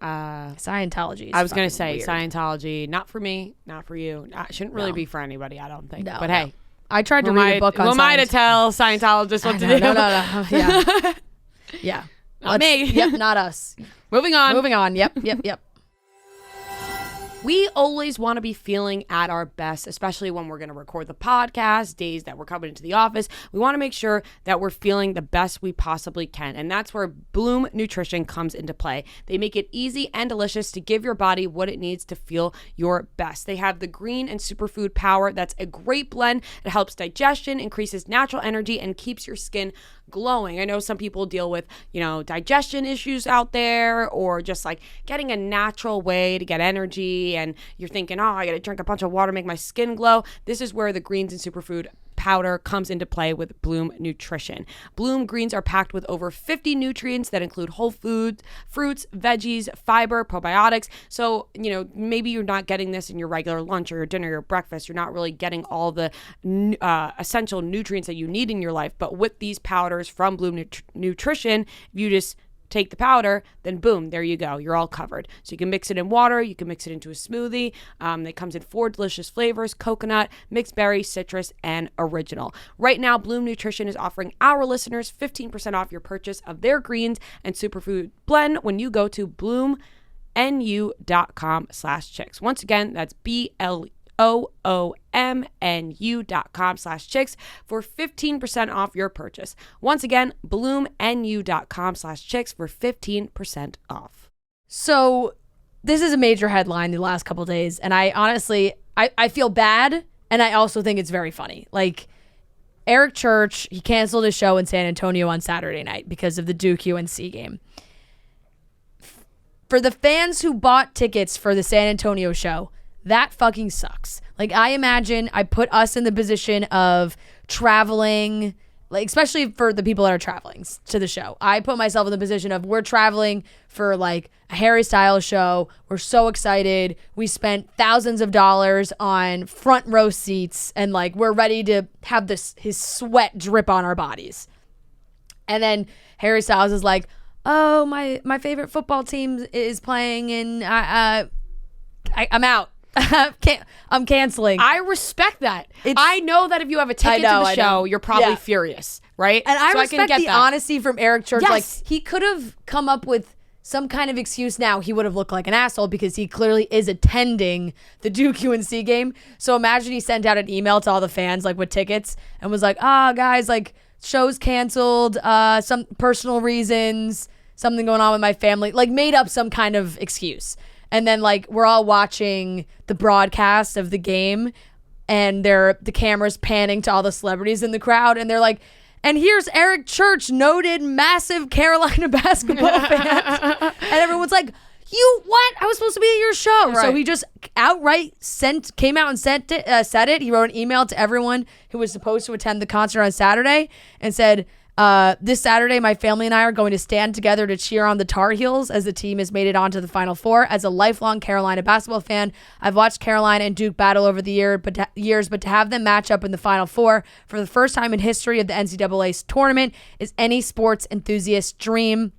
Scientology. I was going to say weird. Scientology, not for me, not for you. Shouldn't really be for anybody, I don't think. No, but no. Hey, I tried to read a book on who am I to tell Scientologists what to do? No. Yeah. Yeah. Not me. Yep, not us. Moving on. Yep. We always want to be feeling at our best, especially when we're going to record the podcast, days that we're coming into the office. We want to make sure that we're feeling the best we possibly can. And that's where Bloom Nutrition comes into play. They make it easy and delicious to give your body what it needs to feel your best. They have the green and superfood power. That's a great blend. It helps digestion, increases natural energy, and keeps your skin glowing. I know some people deal with, digestion issues out there, or just like getting a natural way to get energy, and you're thinking, I gotta drink a bunch of water, make my skin glow. This is where the greens and superfood powder comes into play with Bloom Nutrition. Bloom greens are packed with over 50 nutrients that include whole foods, fruits, veggies, fiber, probiotics. So, maybe you're not getting this in your regular lunch or your dinner or your breakfast. You're not really getting all the essential nutrients that you need in your life. But with these powders from Bloom Nutrition, if you just take the powder, then boom, there you go. You're all covered. So you can mix it in water. You can mix it into a smoothie. It comes in 4 delicious flavors: coconut, mixed berry, citrus, and original. Right now, Bloom Nutrition is offering our listeners 15% off your purchase of their greens and superfood blend when you go to bloomnu.com/chicks. Once again, that's BLOOMNU.com/chicks for 15% off your purchase. Once again, bloomnu.com/chicks for 15% off. So this is a major headline the last couple of days, and I honestly, I feel bad, and I also think it's very funny. Like, Eric Church, he canceled his show in San Antonio on Saturday night because of the Duke UNC game. For the fans who bought tickets for the San Antonio show, that fucking sucks. Like, I imagine I put us in the position of traveling, like, especially for the people that are traveling to the show. I put myself in the position of, we're traveling for like a Harry Styles show. We're so excited. We spent thousands of dollars on front row seats, and like, we're ready to have his sweat drip on our bodies. And then Harry Styles is like, oh, my favorite football team is playing, and I'm out. I'm canceling. I respect that. I know that if you have a ticket to the show, you're probably furious, right? And I respect the that. honesty from Eric Church. Yes. Like, he could have come up with some kind of excuse. Now he would have looked like an asshole because he clearly is attending the Duke UNC game. So imagine he sent out an email to all the fans, like, with tickets, and was like, guys, like, show's canceled, some personal reasons, something going on with my family, like, made up some kind of excuse. And then, like, we're all watching the broadcast of the game, and the camera's panning to all the celebrities in the crowd, and they're like, and here's Eric Church, noted massive Carolina basketball fan. And everyone's like, you what? I was supposed to be at your show. Right. So he just outright came out and said it. He wrote an email to everyone who was supposed to attend the concert on Saturday and said, this Saturday, my family and I are going to stand together to cheer on the Tar Heels as the team has made it onto the Final Four. As a lifelong Carolina basketball fan, I've watched Carolina and Duke battle over the years, but to have them match up in the Final Four for the first time in history of the NCAA tournament is any sports enthusiast's dream.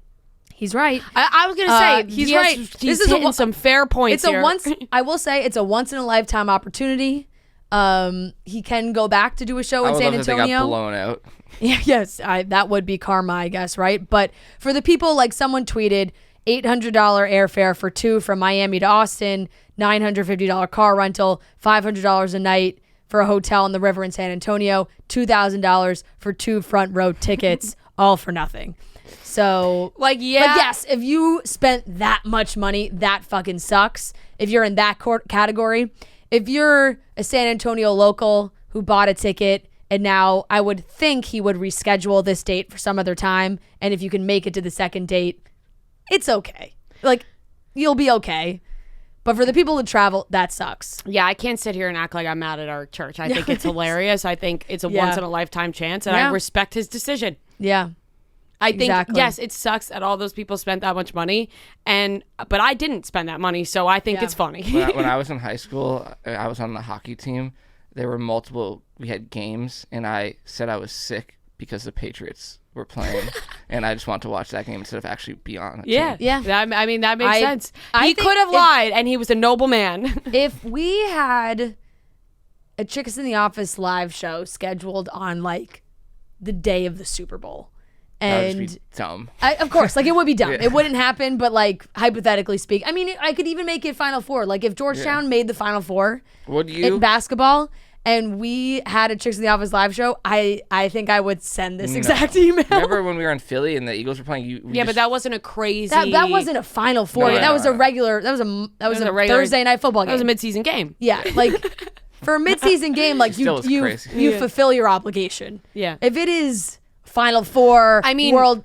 He's right. I was going to say, he's right. This is hitting some fair points here. I will say it's a once in a lifetime opportunity. He can go back to do a show in San Antonio. They got blown out. Yeah, yes, that would be karma, I guess, right? But for the people, like, someone tweeted $800 airfare for 2 from Miami to Austin, $950 car rental, $500 a night for a hotel on the river in San Antonio, $2,000 for 2 front row tickets, all for nothing. So, like, yeah. But yes, if you spent that much money, that fucking sucks. If you're in that category, if you're a San Antonio local who bought a ticket and now I would think he would reschedule this date for some other time, and if you can make it to the second date, it's okay. Like, you'll be okay. But for the people who travel, that sucks. Yeah, I can't sit here and act like I'm mad at our church. I think it's hilarious. I think it's a once-in-a-lifetime chance, and I respect his decision. Yeah. I think, yes, it sucks that all those people spent that much money, but I didn't spend that money, so I think it's funny. When I was in high school, I was on the hockey team. There were we had games, and I said I was sick because the Patriots were playing, and I just wanted to watch that game instead of actually be on it. Yeah. I mean, that makes sense. He could have lied, and he was a noble man. If we had a Chicks in the Office live show scheduled on, like, the day of the Super Bowl, and that would just be dumb. Of course, like, it would be dumb. It wouldn't happen, but, like, hypothetically speak, I mean, I could even make it Final Four. Like, if Georgetown made the Final Four in basketball, and we had a Chicks in the Office live show, I think I would send this exact email. Remember when we were in Philly and the Eagles were playing? But that wasn't a crazy. That wasn't a Final Four. That was a regular. That was a regular Thursday night football game. That was a midseason game. Yeah, like for a midseason game, like you fulfill your obligation. Yeah. If it is Final Four, I mean, World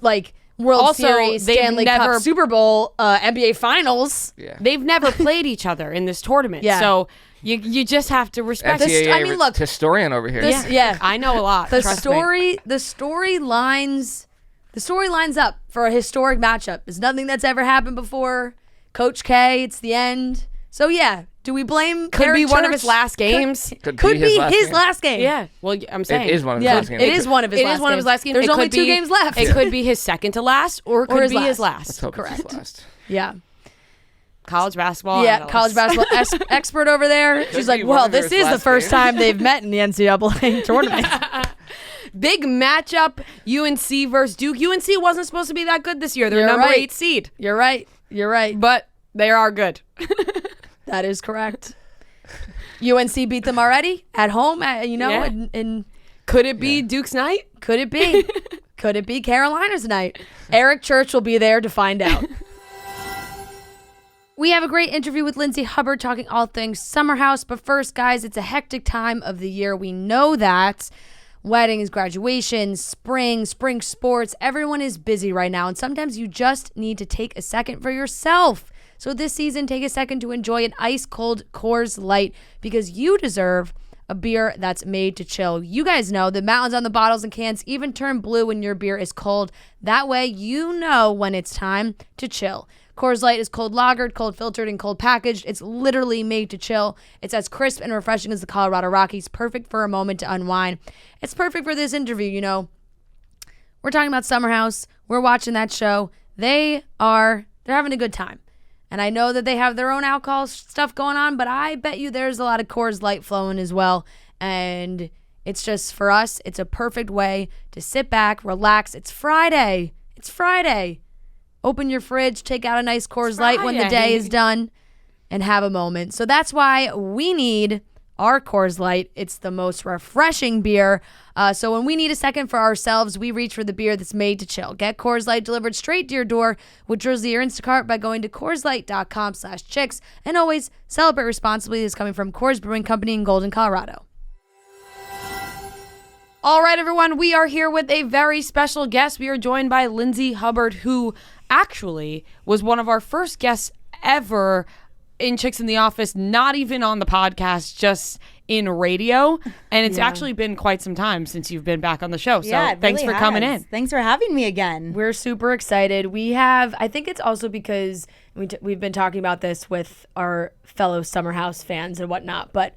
Series, Stanley Cup, Super Bowl, NBA Finals. Yeah. They've never played each other in this tournament. Yeah. So you just have to respect this. I mean, look, historian over here. I know a lot. The story lines up for a historic matchup. It's nothing that's ever happened before. Coach K, it's the end. So yeah, do we blame? Could be one of his last games. Could be his last game. Yeah. Well, I'm saying it is one of his last games. It is one of his last games. There's only 2 games left. It could be his second to last, or it could be his last. Let's hope it's his last. Yeah. College basketball. Yeah, college basketball expert over there. She's like, well, this is the first time they've met in the NCAA tournament. Big matchup, UNC versus Duke. UNC wasn't supposed to be that good this year. They're number 8 seed. You're right. But they are good. That is correct. UNC beat them already at home, and could it be Duke's night? Could it be? Could it be Carolina's night? Eric Church will be there to find out. We have a great interview with Lindsay Hubbard talking all things Summer House. But first, guys, it's a hectic time of the year. We know that. Weddings, graduations, spring sports. Everyone is busy right now. And sometimes you just need to take a second for yourself. So this season, take a second to enjoy an ice-cold Coors Light because you deserve a beer that's made to chill. You guys know the mountains on the bottles and cans even turn blue when your beer is cold. That way, you know when it's time to chill. Coors Light is cold lagered, cold filtered, and cold packaged. It's literally made to chill. It's as crisp and refreshing as the Colorado Rockies, perfect for a moment to unwind. It's perfect for this interview, We're talking about Summer House. We're watching that show. They're having a good time. And I know that they have their own alcohol stuff going on, but I bet you there's a lot of Coors Light flowing as well. And it's just, for us, it's a perfect way to sit back, relax. It's Friday. Open your fridge, take out a nice Coors Light when the day is done, and have a moment. So that's why we need our Coors Light. It's the most refreshing beer. So when we need a second for ourselves, we reach for the beer that's made to chill. Get Coors Light delivered straight to your door with Drizzly or Instacart by going to CoorsLight.com/chicks. And always celebrate responsibly. This is coming from Coors Brewing Company in Golden, Colorado. All right, everyone, we are here with a very special guest. We are joined by Lindsay Hubbard, who actually was one of our first guests ever in Chicks in the Office, not even on the podcast, just in radio. And it's actually been quite some time since you've been back on the show. So thanks for coming in. Thanks for having me again. We're super excited. I think it's also because we've been talking about this with our fellow Summer House fans and whatnot, but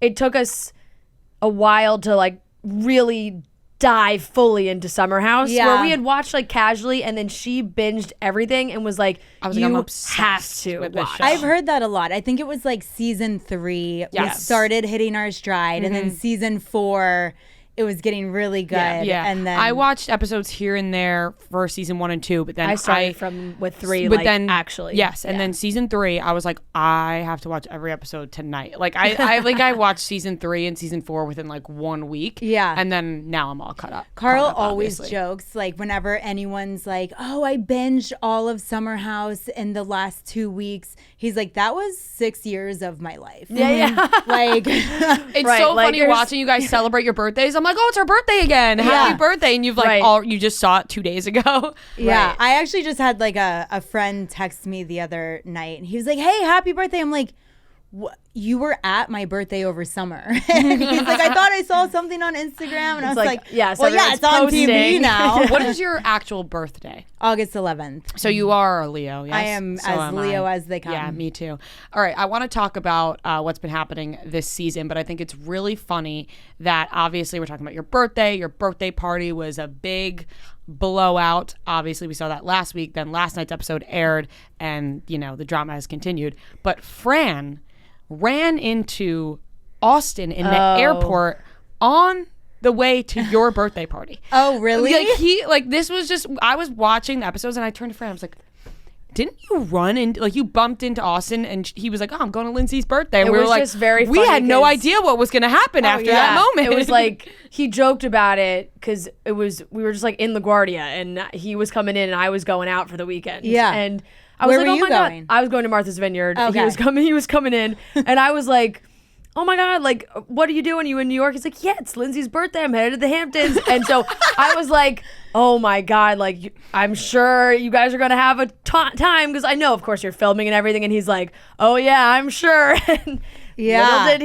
it took us a while to really dive fully into Summer House, where we had watched casually, and then she binged everything and was like, I'm obsessed with this show. I've heard that a lot. I think it was season 3 we started hitting our stride, and then season 4 it was getting really good. Yeah. And then I watched episodes here and there for season 1 and 2, but then I started with 3, but like, then actually. Yes, and then season 3, I was like, I have to watch every episode tonight. Like I think I watched season 3 and season 4 within like 1 week. Yeah. And then now I'm all caught up. Carl always jokes, like, whenever anyone's like, oh, I binged all of Summer House in the last 2 weeks, he's like, that was 6 years of my life. Yeah. Like, it's so funny watching you guys celebrate your birthdays. I'm like, oh, it's our birthday again. Happy birthday. And you've like you just saw it 2 days ago. Yeah. Right. I actually just had like a friend text me the other night and he was like, hey, happy birthday. I'm like, you were at my birthday over summer. And he's like, I thought I saw something on Instagram. And I was like, it's on TV now. What is your actual birthday? August 11th. So you are a Leo, yes? I am as Leo as they come. Yeah, me too. All right, I want to talk about what's been happening this season, but I think it's really funny that obviously we're talking about your birthday. Your birthday party was a big blowout. Obviously, we saw that last week. Then last night's episode aired, and, you know, the drama has continued. But Fran ran into Austin in the airport on the way to your birthday party. Oh, really? Like this was just, I was watching the episodes and I turned to Fran, I was like, didn't you run into, like, you bumped into Austin and he was like, oh, I'm going to Lindsay's birthday. And we were like, just very funny, we had no idea what was going to happen after that moment. It was like, he joked about it because we were just like in LaGuardia and he was coming in and I was going out for the weekend. Yeah. And I was Where like, were oh you my going? God. I was going to Martha's Vineyard. Okay. He was coming in and I was like, oh my God, like, what are you doing? You in New York? He's like, yeah, it's Lindsay's birthday. I'm headed to the Hamptons. And so I was like, oh my God, like, I'm sure you guys are going to have a time because I know, of course, you're filming and everything. And he's like, oh yeah, I'm sure. And yeah.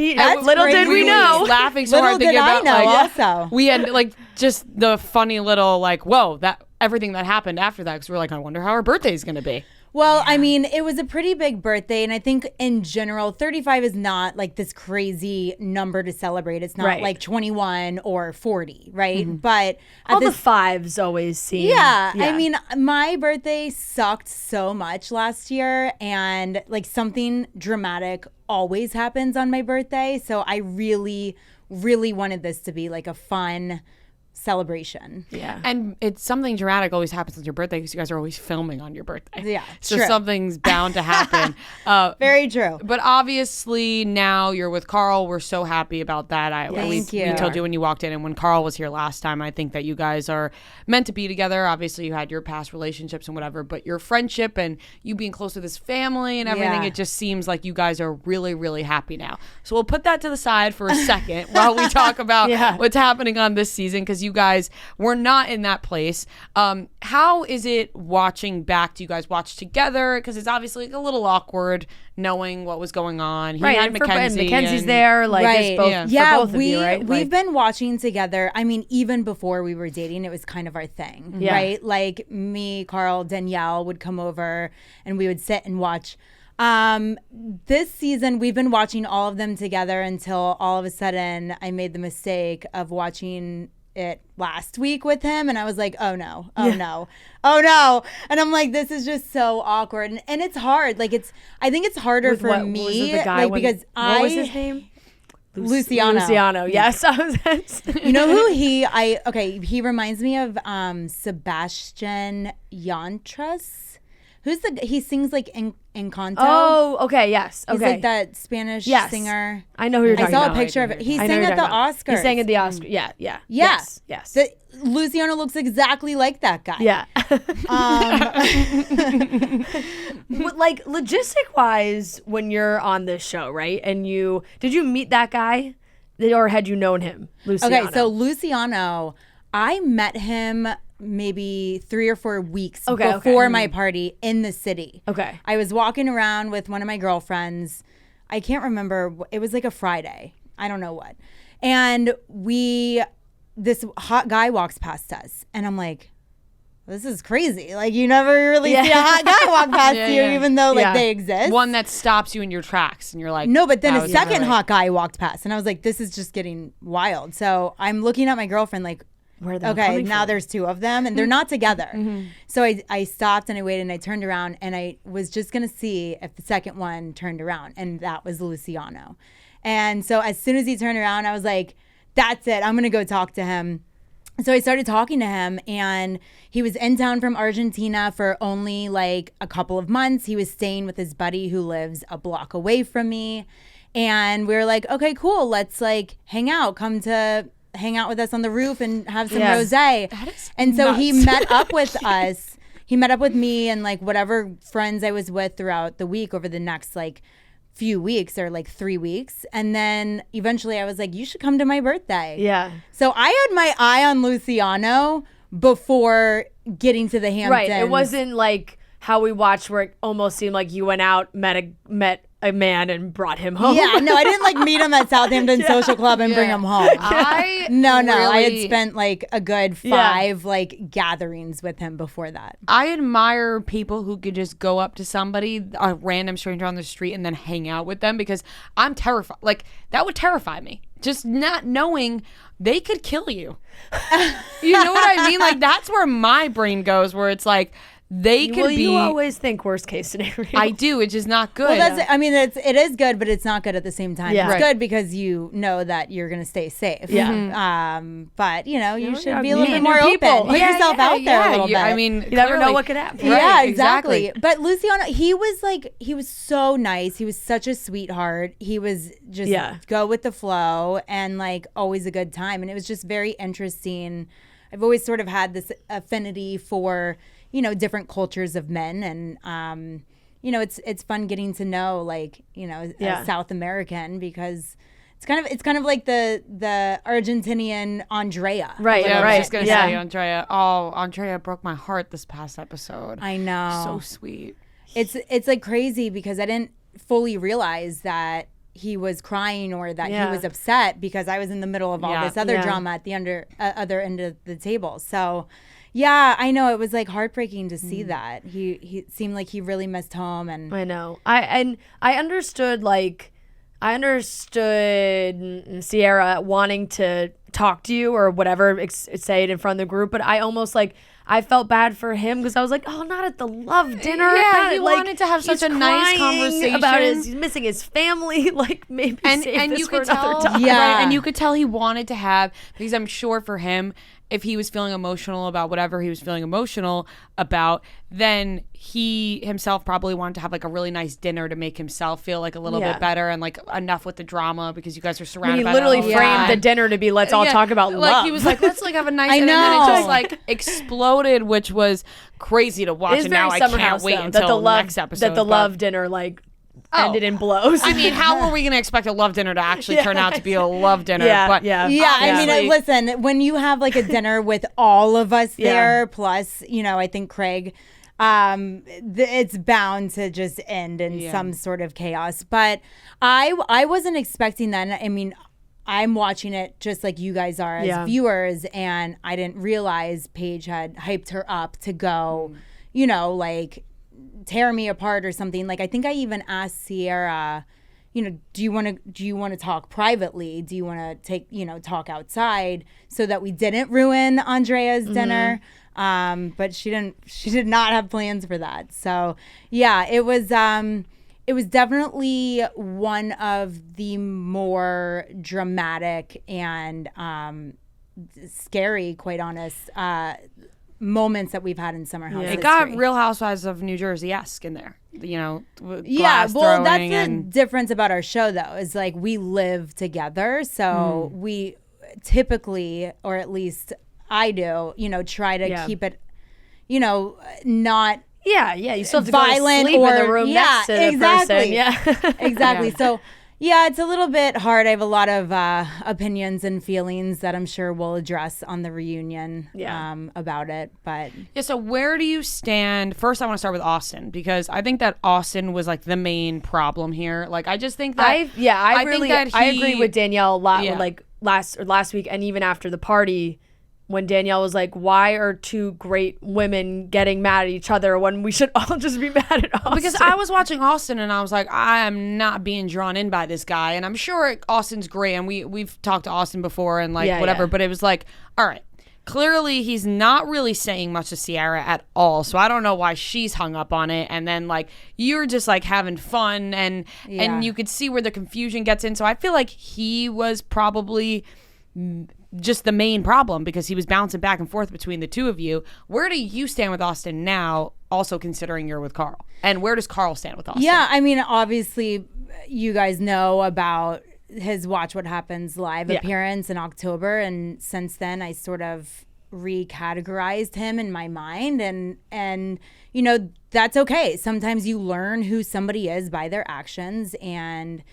Little did we know. Laughing so hard thinking about, like, also. we had like just the funny little like, whoa, that everything that happened after that, because we're like, I wonder how our birthday is going to be. Well, I mean, it was a pretty big birthday, and I think in general, 35 is not like this crazy number to celebrate. It's not like 21 or 40, right? Mm-hmm. But all the fives always seem. Yeah, I mean, my birthday sucked so much last year, and like something dramatic always happens on my birthday. So I really, really wanted this to be like a fun celebration. Yeah. And it's something dramatic always happens on your birthday because you guys are always filming on your birthday. Yeah. So something's bound to happen. Very true. But obviously now you're with Carl. We're so happy about that. Thank you. We told you when you walked in, and when Carl was here last time, I think that you guys are meant to be together. Obviously you had your past relationships and whatever, but your friendship and you being close to this family and everything, it just seems like you guys are really, really happy now. So we'll put that to the side for a second while we talk about what's happening on this season, because you guys were not in that place. How is it watching back? Do you guys watch together? Because it's obviously a little awkward knowing what was going on. He had Mackenzie. Mackenzie's there. Like, it's both, for both of you, right? We've been watching together. I mean, even before we were dating, it was kind of our thing, right? Like me, Carl, Danielle would come over and we would sit and watch. This season, we've been watching all of them together until all of a sudden I made the mistake of watching it last week with him, and I was like, oh no, and I'm like, this is just so awkward, and it's hard. Like, I think it's harder for me, because what was his name? Luciano. Yes. You know who he reminds me of Sebastian Yantras. He sings like Encanto. Oh, okay, yes. Okay. He's like that Spanish singer. I know who you're talking about. I saw a picture of it. He sang at the Oscars. He sang at the Oscars. Yeah. Yes. Luciano looks exactly like that guy. Yeah. But like logistic wise, when you're on this show, right? And did you meet that guy, or had you known him, Luciano? Okay, so Luciano, I met him maybe 3 or 4 weeks before my party in the city. Okay. I was walking around with one of my girlfriends. I can't remember. It was like a Friday. I don't know what. And this hot guy walks past us. And I'm like, this is crazy. Like, you never really see a hot guy walk past you, even though they exist. One that stops you in your tracks. And you're like, no, but then a second hot guy walked past. And I was like, this is just getting wild. So I'm looking at my girlfriend like, okay, now there's 2 of them and they're not together. Mm-hmm. So I stopped and I waited and I turned around and I was just going to see if the second one turned around, and that was Luciano. And so as soon as he turned around, I was like, that's it. I'm going to go talk to him. So I started talking to him, and he was in town from Argentina for only like a couple of months. He was staying with his buddy who lives a block away from me. And we were like, okay, cool. Let's like hang out. Come to hang out with us on the roof and have some rosé. And so he met up with us. He met up with me and like whatever friends I was with throughout the week over the next like few weeks or like 3 weeks. And then eventually I was like, you should come to my birthday. Yeah. So I had my eye on Luciano before getting to the Hamptons. Right. It wasn't like how we watched where it almost seemed like you went out, met a man and brought him home. Yeah, no, I didn't like meet him at Southampton Social Club and bring him home. No, I had spent like a good 5 like gatherings with him before that. I admire people who could just go up to somebody, a random stranger on the street, and then hang out with them, because I'm terrified. Like, that would terrify me. Just not knowing they could kill you. You know what I mean? Like, that's where my brain goes, where it's like, they could be. You always think worst case scenario. I do. It's just not good. Well, I mean, it is good, but it's not good at the same time. Yeah. It's good because you know that you're going to stay safe. Yeah. But you should be a little bit more open. Put yourself out there a little bit. I mean, you never know what could happen. Right, yeah, exactly. But Luciano, he was so nice. He was such a sweetheart. He was just go with the flow and like always a good time. And it was just very interesting. I've always sort of had this affinity for, different cultures of men, and it's fun getting to know like a South American, because it's kind of like the Argentinian Andrea. Right. Yeah, I was just gonna say Andrea. Oh, Andrea broke my heart this past episode. I know. So sweet. It's like crazy because I didn't fully realize that he was crying or that he was upset, because I was in the middle of all this other drama at the other end of the table. So yeah, I know, it was like heartbreaking to see that. He seemed like he really missed home. And I know. I understood Sierra wanting to talk to you or whatever, say it in front of the group, but I almost like, I felt bad for him because I was like, oh, not at the love dinner. Yeah, he wanted to have such a nice conversation about he's missing his family. Like, maybe and this you for could another tell, time. yeah, right? And you could tell he wanted to have, because I'm sure for him, if he was feeling emotional about whatever he was feeling emotional about, then he himself probably wanted to have like a really nice dinner to make himself feel like a little bit better, and like enough with the drama because you guys are surrounded by he literally framed the dinner to be, let's all talk about like love. He was like, let's like have a nice and then it just like exploded, which was crazy to watch. And now I can't wait until the next episode. That the love dinner like ended in blows. I mean, how were we going to expect a love dinner to actually turn out to be a love dinner? But I mean, listen, when you have like a dinner with all of us there, plus, I think Craig, it's bound to just end in some sort of chaos. But I wasn't expecting that. I mean, I'm watching it just like you guys are as viewers, and I didn't realize Paige had hyped her up to go, like tear me apart or something. Like, I think I even asked Sierra, do you want to talk privately? Do you want to take, talk outside so that we didn't ruin Andrea's dinner? But she did not have plans for that. So yeah, it was definitely one of the more dramatic and scary, quite honest, moments that we've had in Summer House. It got Real Housewives of New Jersey-esque in there, well, that's the difference about our show, though, is like we live together, so we typically, or at least I do, try to keep it, not you still have to violent go to sleep in the room next to the person. Exactly. So yeah, it's a little bit hard. I have a lot of opinions and feelings that I'm sure we'll address on the reunion about it. But so where do you stand? First, I want to start with Austin, because I think that Austin was like the main problem here. Like, I just think that I agree with Danielle a lot. Like last week, and even after the party, when Danielle was like, why are two great women getting mad at each other when we should all just be mad at Austin? Because I was watching Austin and I was like, I am not being drawn in by this guy. And I'm sure Austin's great, and we've talked to Austin before and like whatever, but it was like, all right, clearly he's not really saying much to Sierra at all. So I don't know why she's hung up on it. And then like, you're just like having fun, and you could see where the confusion gets in. So I feel like he was probably just the main problem because he was bouncing back and forth between the two of you. Where do you stand with Austin now, also considering you're with Carl? And where does Carl stand with Austin? Yeah, I mean, obviously, you guys know about his Watch What Happens live appearance in October. And since then, I sort of recategorized him in my mind. And you know, that's okay. Sometimes you learn who somebody is by their actions. And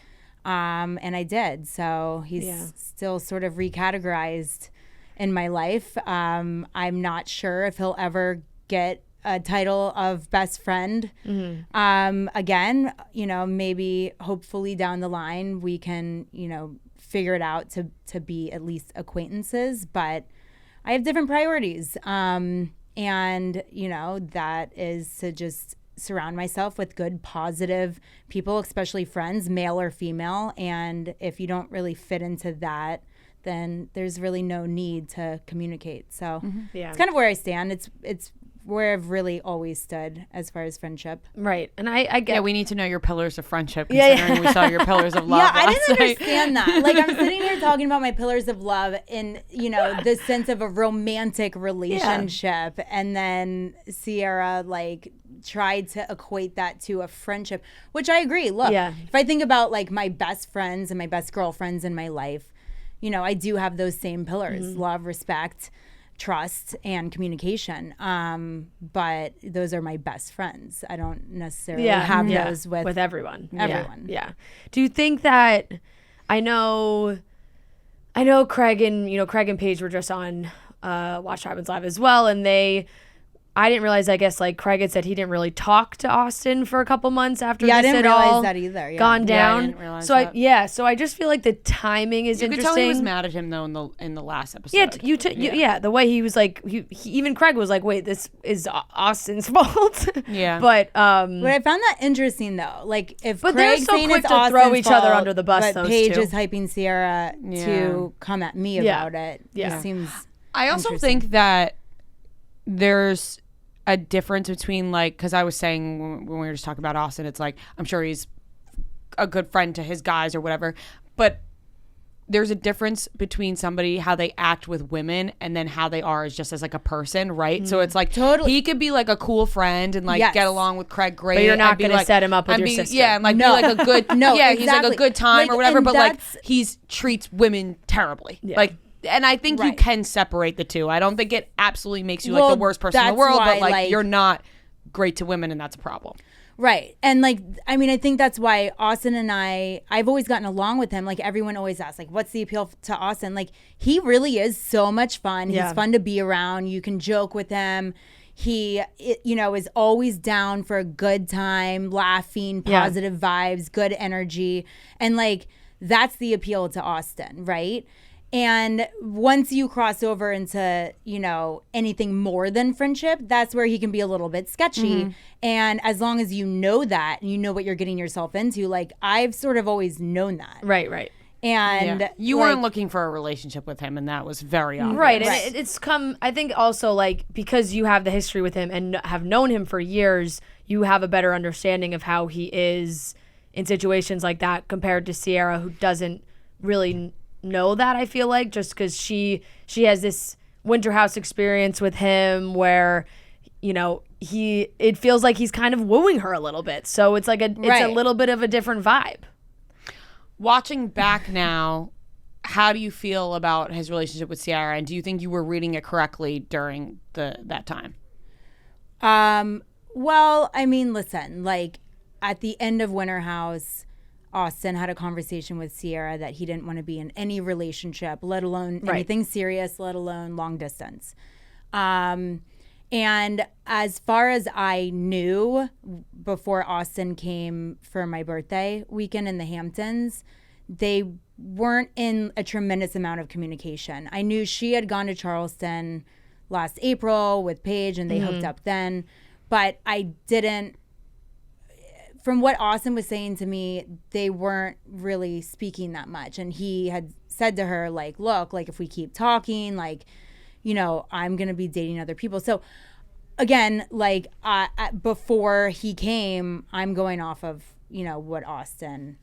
I did. So he's still sort of recategorized in my life. I'm not sure if he'll ever get a title of best friend. Again, you know, maybe hopefully down the line we can, you know, figure it out to be at least acquaintances. But I have different priorities. And, you know, that is to just surround myself with good, positive people, especially friends, male or female. And if you don't really fit into that, then there's really no need to communicate. So it's kind of where I stand. It's where I've really always stood as far as friendship. Right. And I get... Yeah, we need to know your pillars of friendship, considering we saw your pillars of love. Yeah, I didn't understand that. Like, I'm sitting here talking about my pillars of love in, you know, the sense of a romantic relationship. And then Sierra, like, tried to equate that to a friendship, which I agree. Look, if I think about, like, my best friends and my best girlfriends in my life, you know, I do have those same pillars, love, respect, trust, and communication. But those are my best friends. I don't necessarily have those with everyone. Everyone. Yeah. Do you think that I know Craig and Paige were just on Watch What Happens Live as well, and I didn't realize, I guess, like Craig had said he didn't really talk to Austin for a couple months after this had all that either. gone down. I didn't realize so that. So I just feel like the timing is interesting. You could tell he was mad at him though in the last episode. The way he was like, he even Craig was like, wait, this is Austin's fault. Yeah. But I found that interesting though. Like if but Craig's they're so saying quick it's to Austin's throw each other fault, under the bus. but Those Paige two. is hyping Sierra to come at me about it. It seems. I also think that there's a difference between, like, because I was saying when we were just talking about Austin, it's like, I'm sure he's a good friend to his guys or whatever, but there's a difference between somebody, how they act with women, and then how they are as just as like a person, right? So it's like, he could be like a cool friend and like get along with Craig great. But you're not going to set him up with your sister. Yeah, and like be like a good, he's like a good time or whatever, but like he treats women terribly. Like, and I think you can separate the two. I don't think it absolutely makes you like the worst person in the world, but like you're not great to women, and that's a problem. Right. And like, I mean, I think that's why Austin and I've always gotten along with him. Like everyone always asks, like, what's the appeal to Austin? Like he really is so much fun. He's fun to be around. You can joke with him. He, you know, is always down for a good time, laughing, positive vibes, good energy. And like, that's the appeal to Austin, right? And once you cross over into, you know, anything more than friendship, that's where he can be a little bit sketchy. And as long as you know that and you know what you're getting yourself into, like I've sort of always known that. Right. And you weren't looking for a relationship with him, and that was very obvious. Right. And it's come, I think also like because you have the history with him and have known him for years, you have a better understanding of how he is in situations like that compared to Sierra, who doesn't really know that, I feel like, just because she has this winter house experience with him where, you know, it feels like he's kind of wooing her a little bit, so it's like it's a little bit of a different vibe. Watching back now, how do you feel about his relationship with Sierra, and do you think you were reading it correctly during that time? Well, I mean, listen, like at the end of Winter House, Austin had a conversation with Sierra that he didn't want to be in any relationship, let alone anything serious, let alone long distance. And as far as I knew, before Austin came for my birthday weekend in the Hamptons, they weren't in a tremendous amount of communication. I knew she had gone to Charleston last April with Paige and they hooked up then, but I didn't. From what Austin was saying to me, they weren't really speaking that much. And he had said to her, like, look, like, if we keep talking, like, you know, I'm going to be dating other people. So, again, like, before he came, I'm going off of what Austin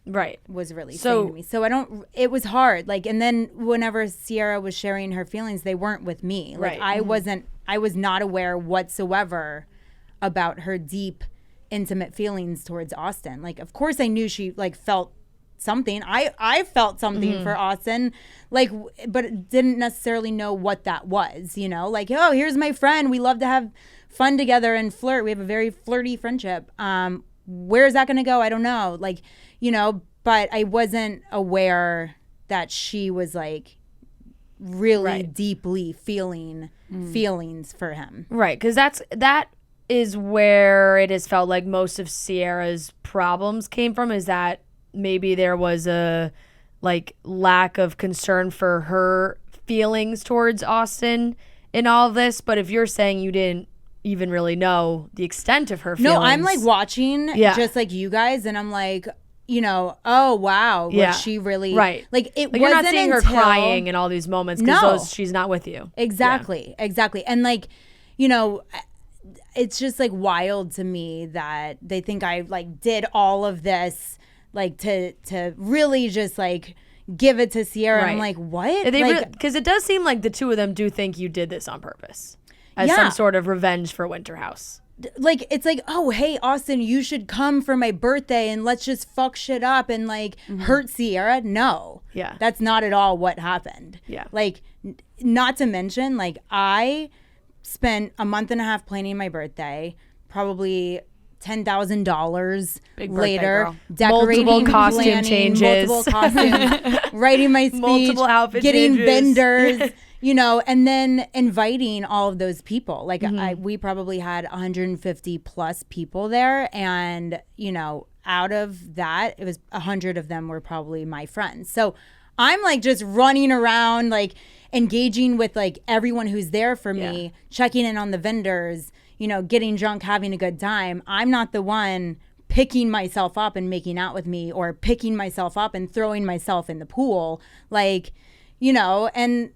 was really So- saying to me. So it was hard. Like, and then whenever Sierra was sharing her feelings, they weren't with me. Like, I was not aware whatsoever about her deep, intimate feelings towards Austin. Like, of course I knew she like felt something. I felt something for Austin, like, but didn't necessarily know what that was, like, oh, here's my friend. We love to have fun together and flirt. We have a very flirty friendship. Where is that going to go? I don't know. Like, but I wasn't aware that she was like really deeply feeling feelings for him. Right. Because that is where it has felt like most of Sierra's problems came from, is that maybe there was a like lack of concern for her feelings towards Austin in all of this. But if you're saying you didn't even really know the extent of her feelings. No, I'm like watching just like you guys, and I'm like, oh wow, was she really like it? Like, you're not seeing her crying in all these moments because she's not with you. Exactly, and like, it's just like wild to me that they think I like did all of this like to really just like give it to Sierra. And I'm like, what? Because it does seem like the two of them do think you did this on purpose. As some sort of revenge for Winter House. Like, it's like, oh, hey, Austin, you should come for my birthday and let's just fuck shit up and like hurt Sierra. No. Yeah. That's not at all what happened. Yeah. Like, not to mention, like, I spent a month and a half planning my birthday, probably $10,000 later, decorating, multiple costume planning, changes, multiple costumes, writing my speech, multiple outfit getting changes. vendors, and then inviting all of those people. Like we probably had 150 plus people there, and out of that, it was 100 of them were probably my friends. So I'm like just running around, like engaging with like everyone who's there for me, checking in on the vendors, getting drunk, having a good time. I'm not the one picking myself up and making out with me, or picking myself up and throwing myself in the pool. Like, and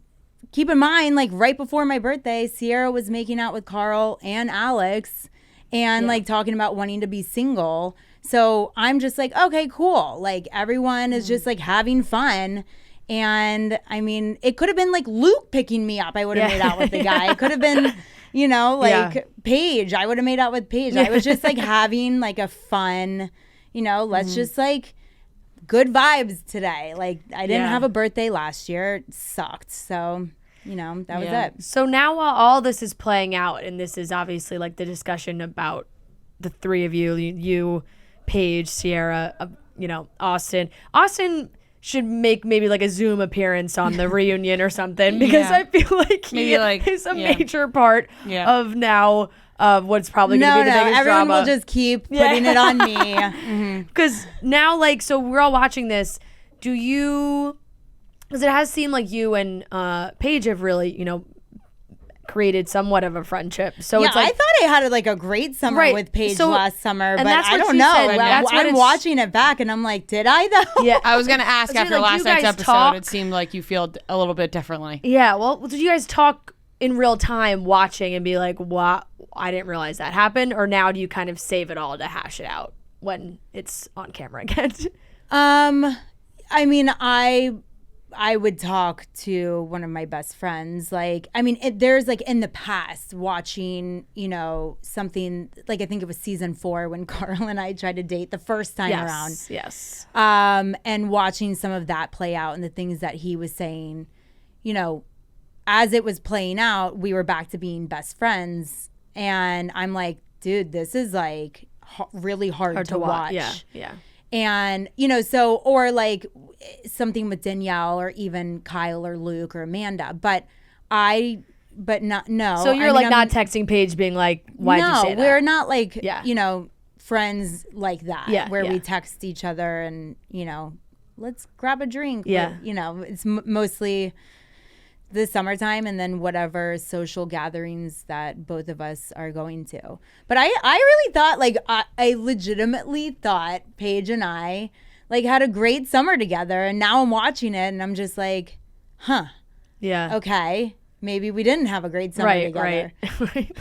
keep in mind, like right before my birthday, Sierra was making out with Carl and Alex and like talking about wanting to be single. So I'm just like, okay, cool. Like everyone is just like having fun. And I mean, it could have been like Luke picking me up. I would have made out with the guy. It could have been, Paige. I would have made out with Paige. I was just like having like a fun, let's just like good vibes today. Like I didn't have a birthday last year. It sucked. So, that was it. So now while all this is playing out, and this is obviously like the discussion about the three of you, Paige, Sierra, Austin should make maybe like a Zoom appearance on the reunion or something, because I feel like he is a major part of now what's probably going to be the biggest everyone drama. Will just keep putting it on me. Because now, like, so we're all watching this. Do you, because it has seemed like you and Paige have really, created somewhat of a friendship. So it's like, I thought I had like a great summer with Paige last summer, but I don't know. I'm watching it back and I'm like, did I though? Yeah, I was gonna ask after last night's episode. It seemed like you feel a little bit differently. Yeah. Well, did you guys talk in real time watching and be like, "What? I didn't realize that happened," or now do you kind of save it all to hash it out when it's on camera again? I mean, I would talk to one of my best friends. Like, I mean, there's like in the past watching, something like, I think it was season 4 when Carl and I tried to date the first time around. Yes. And watching some of that play out and the things that he was saying, as it was playing out, we were back to being best friends. And I'm like, dude, this is like really hard to watch. Yeah. And, so, or like something with Danielle or even Kyle or Luke or Amanda. No. So you're not texting Paige being like, why'd you say that? No, we're not like, friends like that. Where we text each other and, let's grab a drink. Yeah. It's mostly the summertime and then whatever social gatherings that both of us are going to. But I really thought, like, I legitimately thought Paige and I like had a great summer together, and now I'm watching it and I'm just like, okay, maybe we didn't have a great summer together. Right.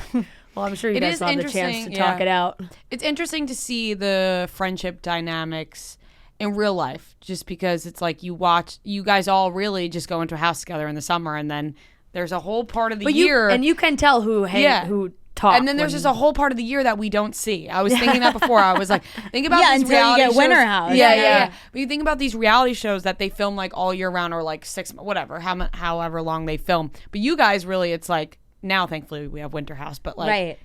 Well, I'm sure you guys will have the chance to talk it out. It's interesting to see the friendship dynamics in real life, just because it's like you guys all really just go into a house together in the summer, and then there's a whole part of the year. And you can tell who talk. And then there's just a whole part of the year that we don't see. I was thinking that before. I was like, think about these until reality you get shows. Winter House. Yeah. But you think about these reality shows that they film like all year round, or like 6 months, whatever, however long they film. But you guys really, it's like, now thankfully we have Winter House, but like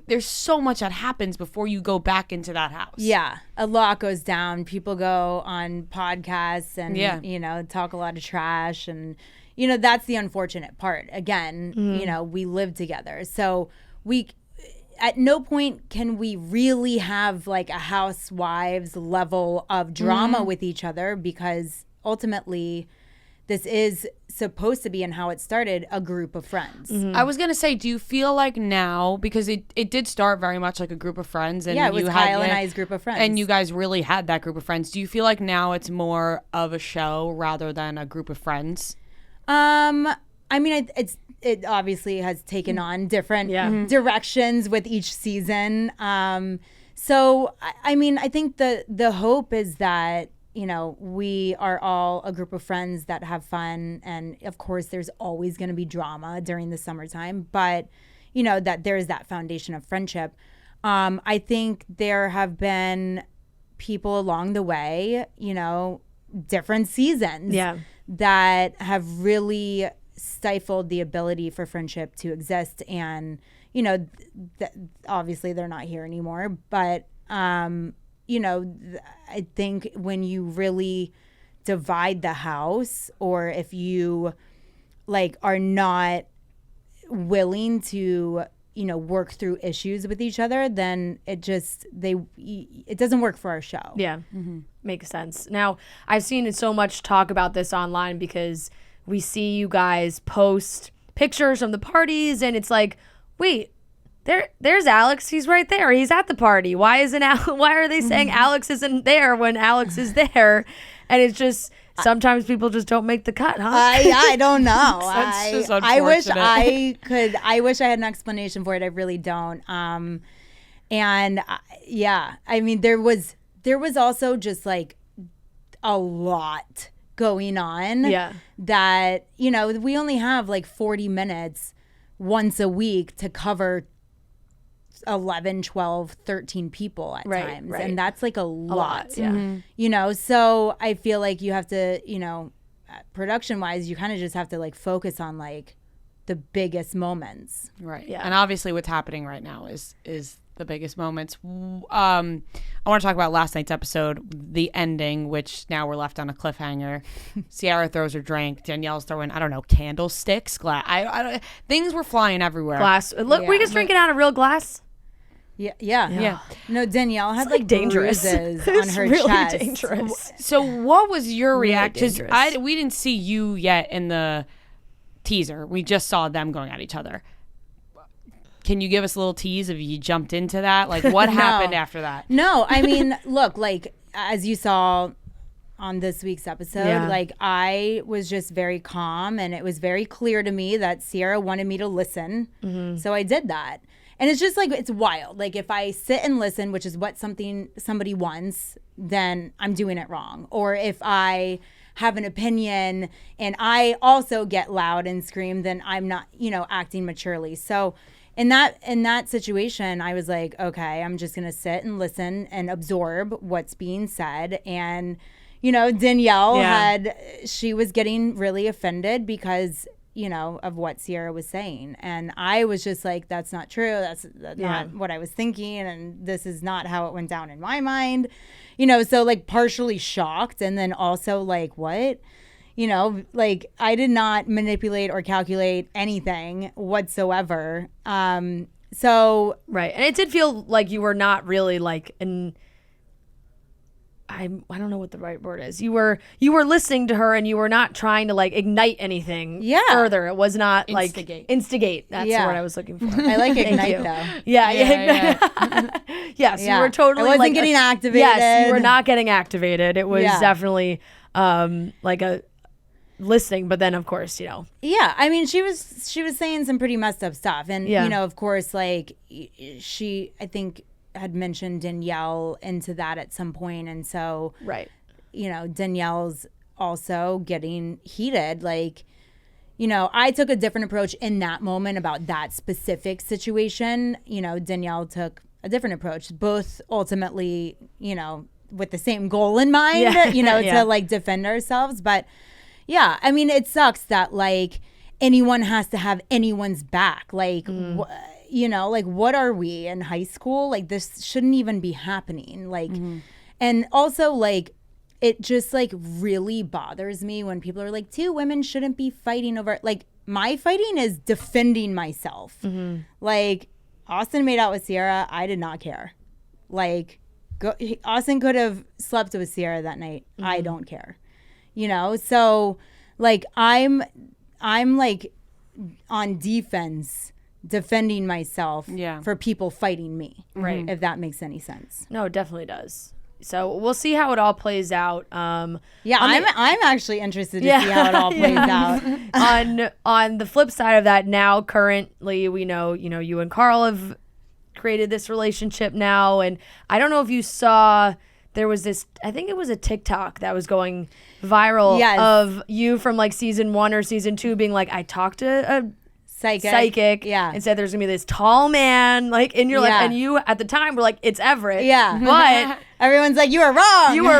there's so much that happens before you go back into that house. Yeah, a lot goes down. People go on podcasts and talk a lot of trash, and that's the unfortunate part. Again, we live together, so we at no point can we really have like a housewives level of drama with each other, because ultimately this is supposed to be, and how it started, a group of friends. I was going to say, do you feel like now, because it did start very much like a group of friends. And it was Kyle and I's group of friends. And you guys really had that group of friends. Do you feel like now it's more of a show rather than a group of friends? I mean, it obviously has taken on different directions with each season. So, I mean, I think the hope is that, we are all a group of friends that have fun. And of course, there's always going to be drama during the summertime, but, that there is that foundation of friendship. I think there have been people along the way, different seasons that have really stifled the ability for friendship to exist. And, obviously they're not here anymore, but, I think when you really divide the house, or if you like are not willing to, work through issues with each other, then it doesn't work for our show. Yeah. Makes sense. Now, I've seen so much talk about this online, because we see you guys post pictures from the parties, and it's like, wait, there's Alex. He's right there. He's at the party. Why are they saying Alex isn't there when Alex is there? And it's just, sometimes people just don't make the cut, huh? I don't know. That's just I wish unfortunate. I wish I had an explanation for it. I really don't. I mean, there was also just like a lot going on. Yeah. That, we only have like 40 minutes once a week to cover 11, 12, 13 people at times. Right. And that's like a lot. Yeah. So I feel like you have to, production wise, you kind of just have to like focus on like the biggest moments. Right. Yeah. And obviously what's happening right now is the biggest moments. I want to talk about last night's episode, the ending, which now we're left on a cliffhanger. Ciara throws her drink. Danielle's throwing, I don't know, candlesticks, glass. Things were flying everywhere. Glass. Look, we just drinking out of real glass. Yeah. No, Danielle had like dangerous bruises on her really chest. Dangerous. So what was your reaction? Dangerous. We didn't see you yet in the teaser. We just saw them going at each other. Can you give us a little tease if you jumped into that? Like, what happened after that? No, I mean, look, like, as you saw on this week's episode, like, I was just very calm, and it was very clear to me that Ciara wanted me to listen. So I did that. And it's just like, it's wild. Like, if I sit and listen, which is what somebody wants, then I'm doing it wrong. Or if I have an opinion and I also get loud and scream, then I'm not, acting maturely. So in that situation, I was like, okay, I'm just going to sit and listen and absorb what's being said. And, Danielle she was getting really offended because, of what Ciara was saying. And I was just like, that's not true. That's not what I was thinking. And this is not how it went down in my mind. So like partially shocked. And then also like, what? Like I did not manipulate or calculate anything whatsoever. So. Right. And it did feel like you were not really like I don't know what the right word is. You were listening to her, and you were not trying to like ignite anything further. It was not instigate. That's the word I was looking for. I like ignite though. Yeah. Yes, you were totally. I wasn't getting activated. Yes, you were not getting activated. It was definitely like a listening, but then of course, Yeah, I mean, she was saying some pretty messed up stuff, and of course, like she, I think, had mentioned Danielle into that at some point, and so right, Danielle's also getting heated. Like, I took a different approach in that moment about that specific situation. Danielle took a different approach, both ultimately, with the same goal in mind, to like defend ourselves, but. Yeah, I mean, it sucks that, like, anyone has to have anyone's back. Like, like, what are we in high school? Like, this shouldn't even be happening. Like, and also, like, it just, like, really bothers me when people are like, two women shouldn't be fighting over. Like, my fighting is defending myself. Like, Austin made out with Sierra. I did not care. Like, Austin could have slept with Sierra that night. I don't care. So like I'm like on defense defending myself for people fighting me. Right. If that makes any sense. No, it definitely does. So we'll see how it all plays out. I'm actually interested to see how it all plays out. On the flip side of that, now currently we know, you and Carl have created this relationship now, and I don't know if you saw, there was this, I think it was a TikTok that was going viral of you from like season 1 or season 2 being like, I talked to a psychic and said there's gonna be this tall man like in your life, and you at the time were like, it's Everett, but everyone's like, you were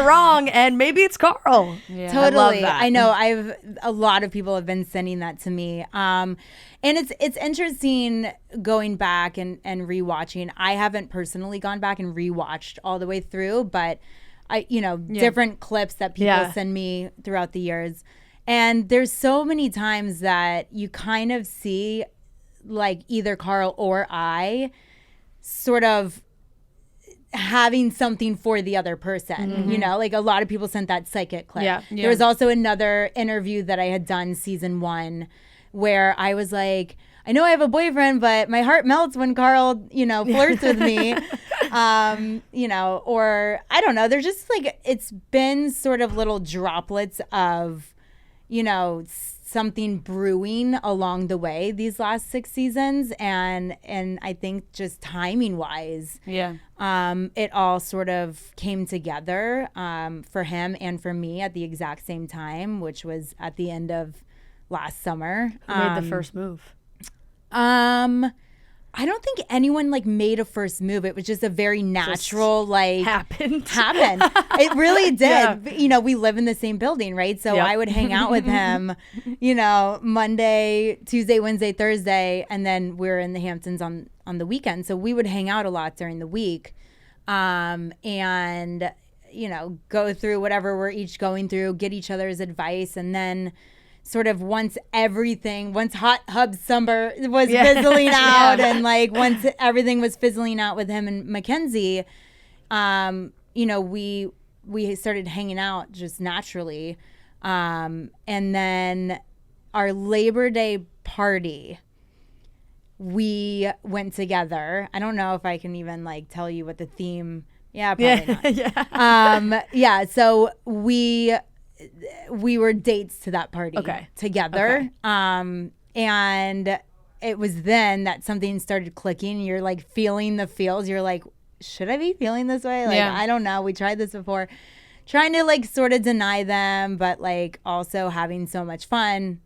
wrong, and maybe it's Carl. Totally. I know, a lot of people have been sending that to me, and it's interesting going back and rewatching. I haven't personally gone back and rewatched all the way through, but different clips that people send me throughout the years. And there's so many times that you kind of see like either Carl or I sort of having something for the other person, like a lot of people sent that psychic clip. There was also another interview that I had done season 1 where I was like, I know I have a boyfriend, but my heart melts when Carl, flirts with me. Or I don't know. There's just like, it's been sort of little droplets of, something brewing along the way these last 6 seasons. And I think just timing wise, it all sort of came together for him and for me at the exact same time, which was at the end of last summer. Who made the first move? I don't think anyone like made a first move. It was just a very natural, happened. It really did. We live in the same building, right? So I would hang out with him, Monday, Tuesday, Wednesday, Thursday, and then we're in the Hamptons on the weekend. So we would hang out a lot during the week, and go through whatever we're each going through, get each other's advice, and then sort of once Hot Hub Summer was fizzling out, and like once everything was fizzling out with him and Mackenzie, we started hanging out just naturally. And then our Labor Day party, we went together. I don't know if I can even like tell you what the theme. Yeah, probably not. So we were dates to that party together. And it was then that something started clicking. You're like feeling the feels. You're like, should I be feeling this way? Like, I don't know. We tried this before. Trying to like sort of deny them, but like also having so much fun,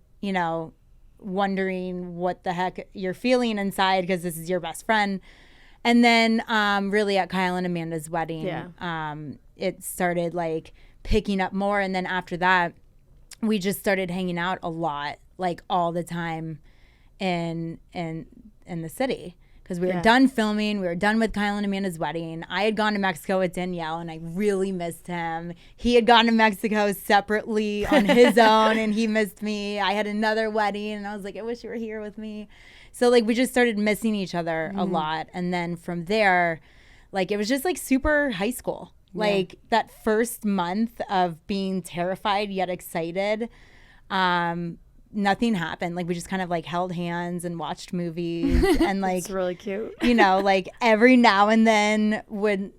wondering what the heck you're feeling inside because this is your best friend. And then really at Kyle and Amanda's wedding, it started like picking up more, and then after that we just started hanging out a lot, like all the time in the city, because we were done filming. We were done with Kyle and Amanda's wedding. I had gone to Mexico with Danielle and I really missed him. He had gone to Mexico separately on his own and he missed me. I had another wedding and I was like, I wish you were here with me. So like we just started missing each other a lot, and then from there, like it was just like super high school. Like that first month of being terrified yet excited, nothing happened. Like we just kind of like held hands and watched movies and like it's really cute. Like every now and then would,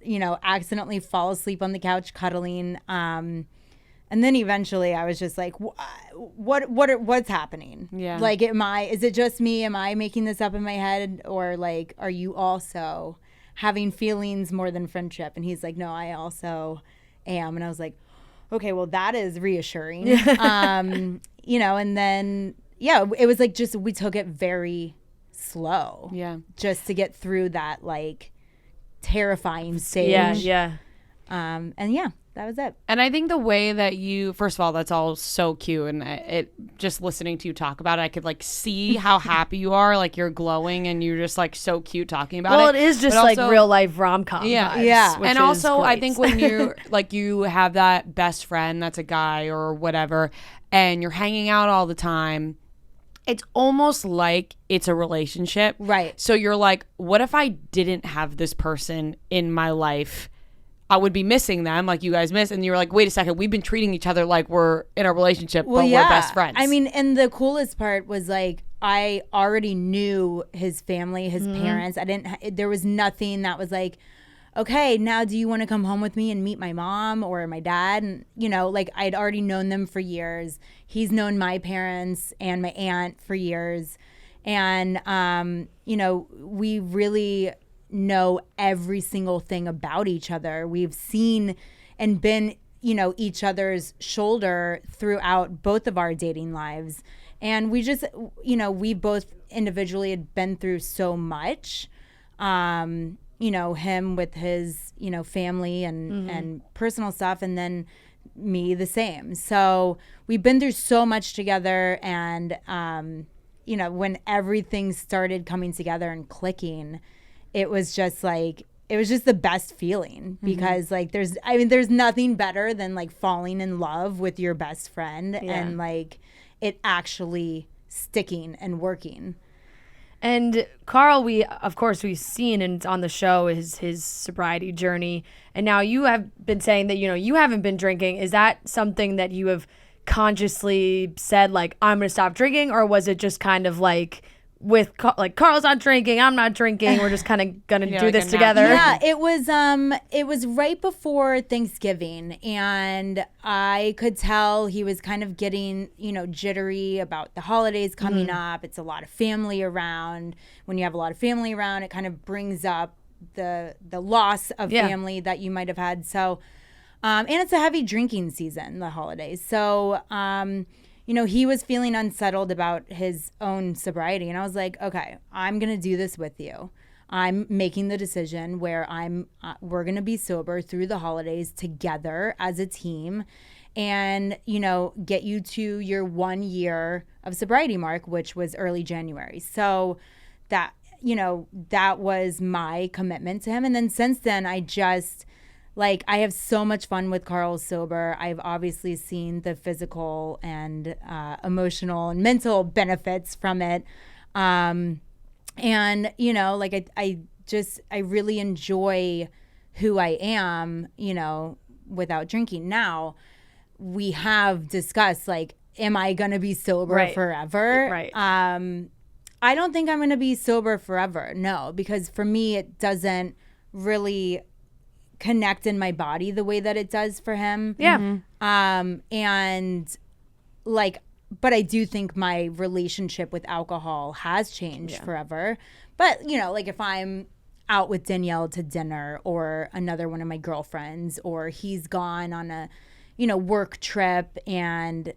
accidentally fall asleep on the couch cuddling. And And then eventually I was just like, what's happening? Yeah. Like, is it just me? Am I making this up in my head? Or like, are you also having feelings more than friendship? And he's like, no, I also am. And I was like, okay, well, that is reassuring. You know, and then, yeah, it was like, just, we took it very slow. Yeah. Just to get through that, like, terrifying stage. Yeah. And yeah, that was it. And I think the way that you, first of all, that's all so cute. And it just listening to you talk about it, I could like see how happy you are. Like you're glowing and you're just like so cute talking about it. Well, it is just like real life rom-com vibes. Yeah. And also I think when you're like, you have that best friend that's a guy or whatever, and you're hanging out all the time, it's almost like it's a relationship. Right. So you're like, what if I didn't have this person in my life? I would be missing them like you guys miss. And you're like, wait a second, we've been treating each other like we're in a relationship, but we're best friends. I mean, and the coolest part was like, I already knew his family, his parents. There was nothing that was like, okay, now do you want to come home with me and meet my mom or my dad? And, you know, like I'd already known them for years. He's known my parents and my aunt for years. And, you know, we really know every single thing about each other. We've seen and been, you know, each other's shoulder throughout both of our dating lives. And we just, you know, we both individually had been through so much. You know, him with his, you know, family and personal stuff, and then me the same. So we've been through so much together. And, you know, when everything started coming together and clicking, it was just like, it was just the best feeling because like there's nothing better than like falling in love with your best friend and like it actually sticking and working. And Carl, we've seen and on the show his sobriety journey. And now you have been saying that, you know, you haven't been drinking. Is that something that you have consciously said, like, I'm going to stop drinking? Or was it just kind of like, with like Carl's not drinking, I'm not drinking, we're just kind of gonna do like this together? Yeah, it was right before Thanksgiving, and I could tell he was kind of getting, you know, jittery about the holidays coming up. It's a lot of family around. When you have a lot of family around, it kind of brings up the loss of family that you might have had. So and it's a heavy drinking season, the holidays. So you know, he was feeling unsettled about his own sobriety. And I was like, okay, I'm going to do this with you. I'm making the decision where we're going to be sober through the holidays together as a team and, you know, get you to your 1 year of sobriety mark, which was early January. So that, you know, that was my commitment to him. And then since then, I have so much fun with Carl sober. I've obviously seen the physical and emotional and mental benefits from it. And, you know, like I really enjoy who I am, you know, without drinking. Now, we have discussed, like, am I going to be sober forever? Right. I don't think I'm going to be sober forever. No, because for me, it doesn't really connect in my body the way that it does for him. Yeah. And like, but I do think my relationship with alcohol has changed forever. But, you know, like if I'm out with Danielle to dinner or another one of my girlfriends, or he's gone on a, you know, work trip, and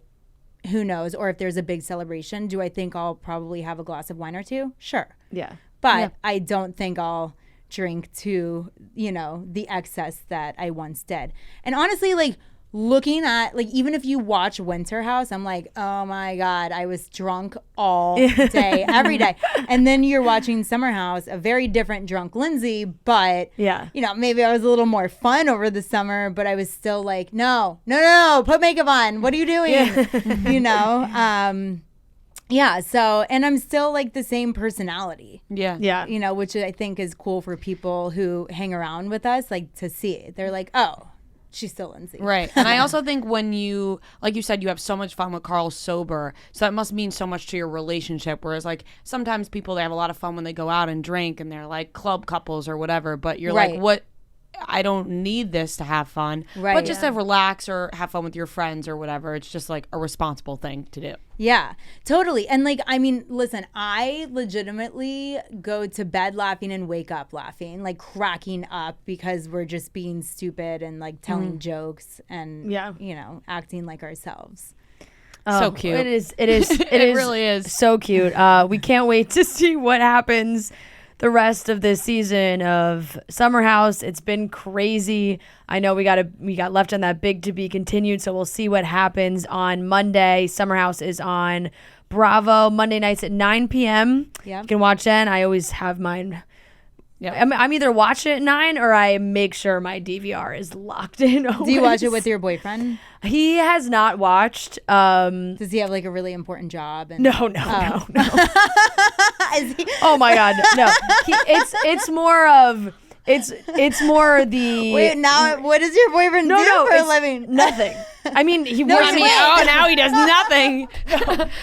who knows, or if there's a big celebration, do I think I'll probably have a glass of wine or two? Sure. Yeah. But I don't think I'll drink to, you know, the excess that I once did. And honestly, like, looking at, like, even if you watch Winter House, I'm like, oh my God, I was drunk all day, every day. And then you're watching Summer House, a very different drunk Lindsay, but, you know, maybe I was a little more fun over the summer, but I was still like, no, put makeup on. What are you doing? You know? Yeah, so, and I'm still like the same personality. Yeah. You know, which I think is cool for people who hang around with us, like, to see. They're like, oh, she's still Lindsay. Right. And I also think when you, like you said, you have so much fun with Carl sober, so that must mean so much to your relationship. Whereas, like, sometimes people, they have a lot of fun when they go out and drink and they're like club couples or whatever, but you're like, what I don't need this to have fun, Right, but just to relax or have fun with your friends or whatever. It's just like a responsible thing to do. Yeah, totally. And like, I mean, listen, I legitimately go to bed laughing and wake up laughing, like cracking up because we're just being stupid and like telling jokes and, you know, acting like ourselves. So cute. It is. It really is so cute. We can't wait to see what happens the rest of this season of Summer House. It's been crazy. I know we got left on that big to be continued, so we'll see what happens on Monday. Summer House is on Bravo Monday nights at 9 p.m. Yeah. You can watch then. I always have mine. Yeah, I'm either watching it at 9 or I make sure my DVR is locked in. Always. Do you watch it with your boyfriend? He has not watched. Does he have like a really important job? And, No. Is he? Oh my God, no. It's more of it's more the. Wait, now what does your boyfriend do for a living? Nothing. I mean, he works. Now he does nothing.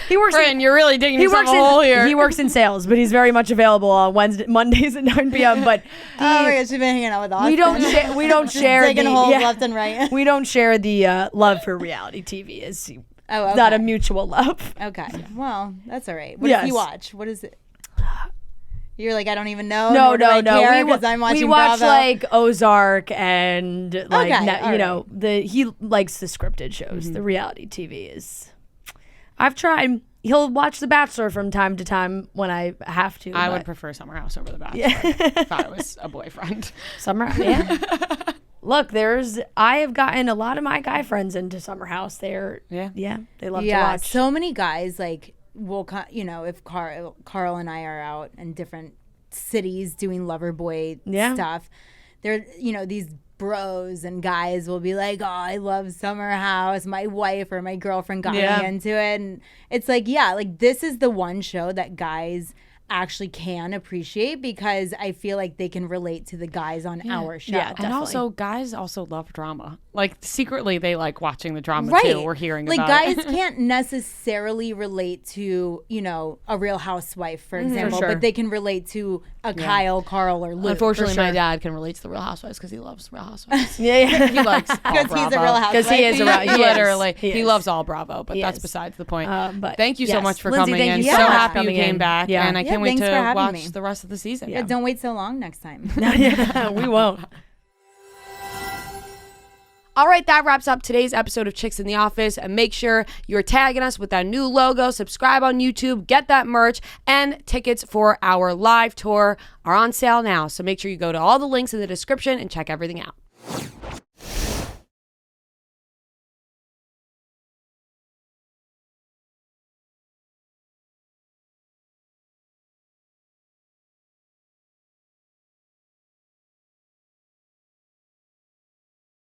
He works. Friend, you're really digging yourself a hole here. He works in sales, but he's very much available on Mondays at 9 p.m. But oh my gosh, you've been hanging out with Austin. We don't share digging holes left and right. We don't share the love for reality TV. It's not a mutual love. Okay, well, that's all right. What do you watch? What is it? You're like, I don't even know. No. Because I'm watching we watch Bravo. like Ozark and like Okay, you know he likes the scripted shows. The reality TV is. I've tried. He'll watch The Bachelor from time to time when I have to. I would prefer Summer House over The Bachelor if I was a boyfriend. Summer, yeah. Look, I have gotten a lot of my guy friends into Summer House. They love to watch. So many guys like. You know, if Carl and I are out in different cities doing Loverboy stuff, there, you know, these bros and guys will be like, oh, I love Summer House. My wife or my girlfriend got me into it. And it's like, like this is the one show that guys actually can appreciate because I feel like they can relate to the guys on our show. Yeah, and also guys also love drama. Like secretly they like watching the drama too. We're hearing like about guys can't necessarily relate to, you know, a Real Housewife, for example, but they can relate to a Kyle, Carl, or Luke. Unfortunately, my dad can relate to the Real Housewives because he loves Real Housewives. He likes because he's a Real Housewife. Because he is a Real. Literally, he loves all Bravo, but that's besides the point. But thank you so much for Lindsay, coming in. you so so much happy for you came back, and I can't wait to watch the rest of the season. Yeah, don't wait so long next time. We won't. All right, that wraps up today's episode of Chicks in the Office. And make sure you're tagging us with that new logo. Subscribe on YouTube, get that merch, and tickets for our live tour are on sale now. So make sure you go to all the links in the description and check everything out.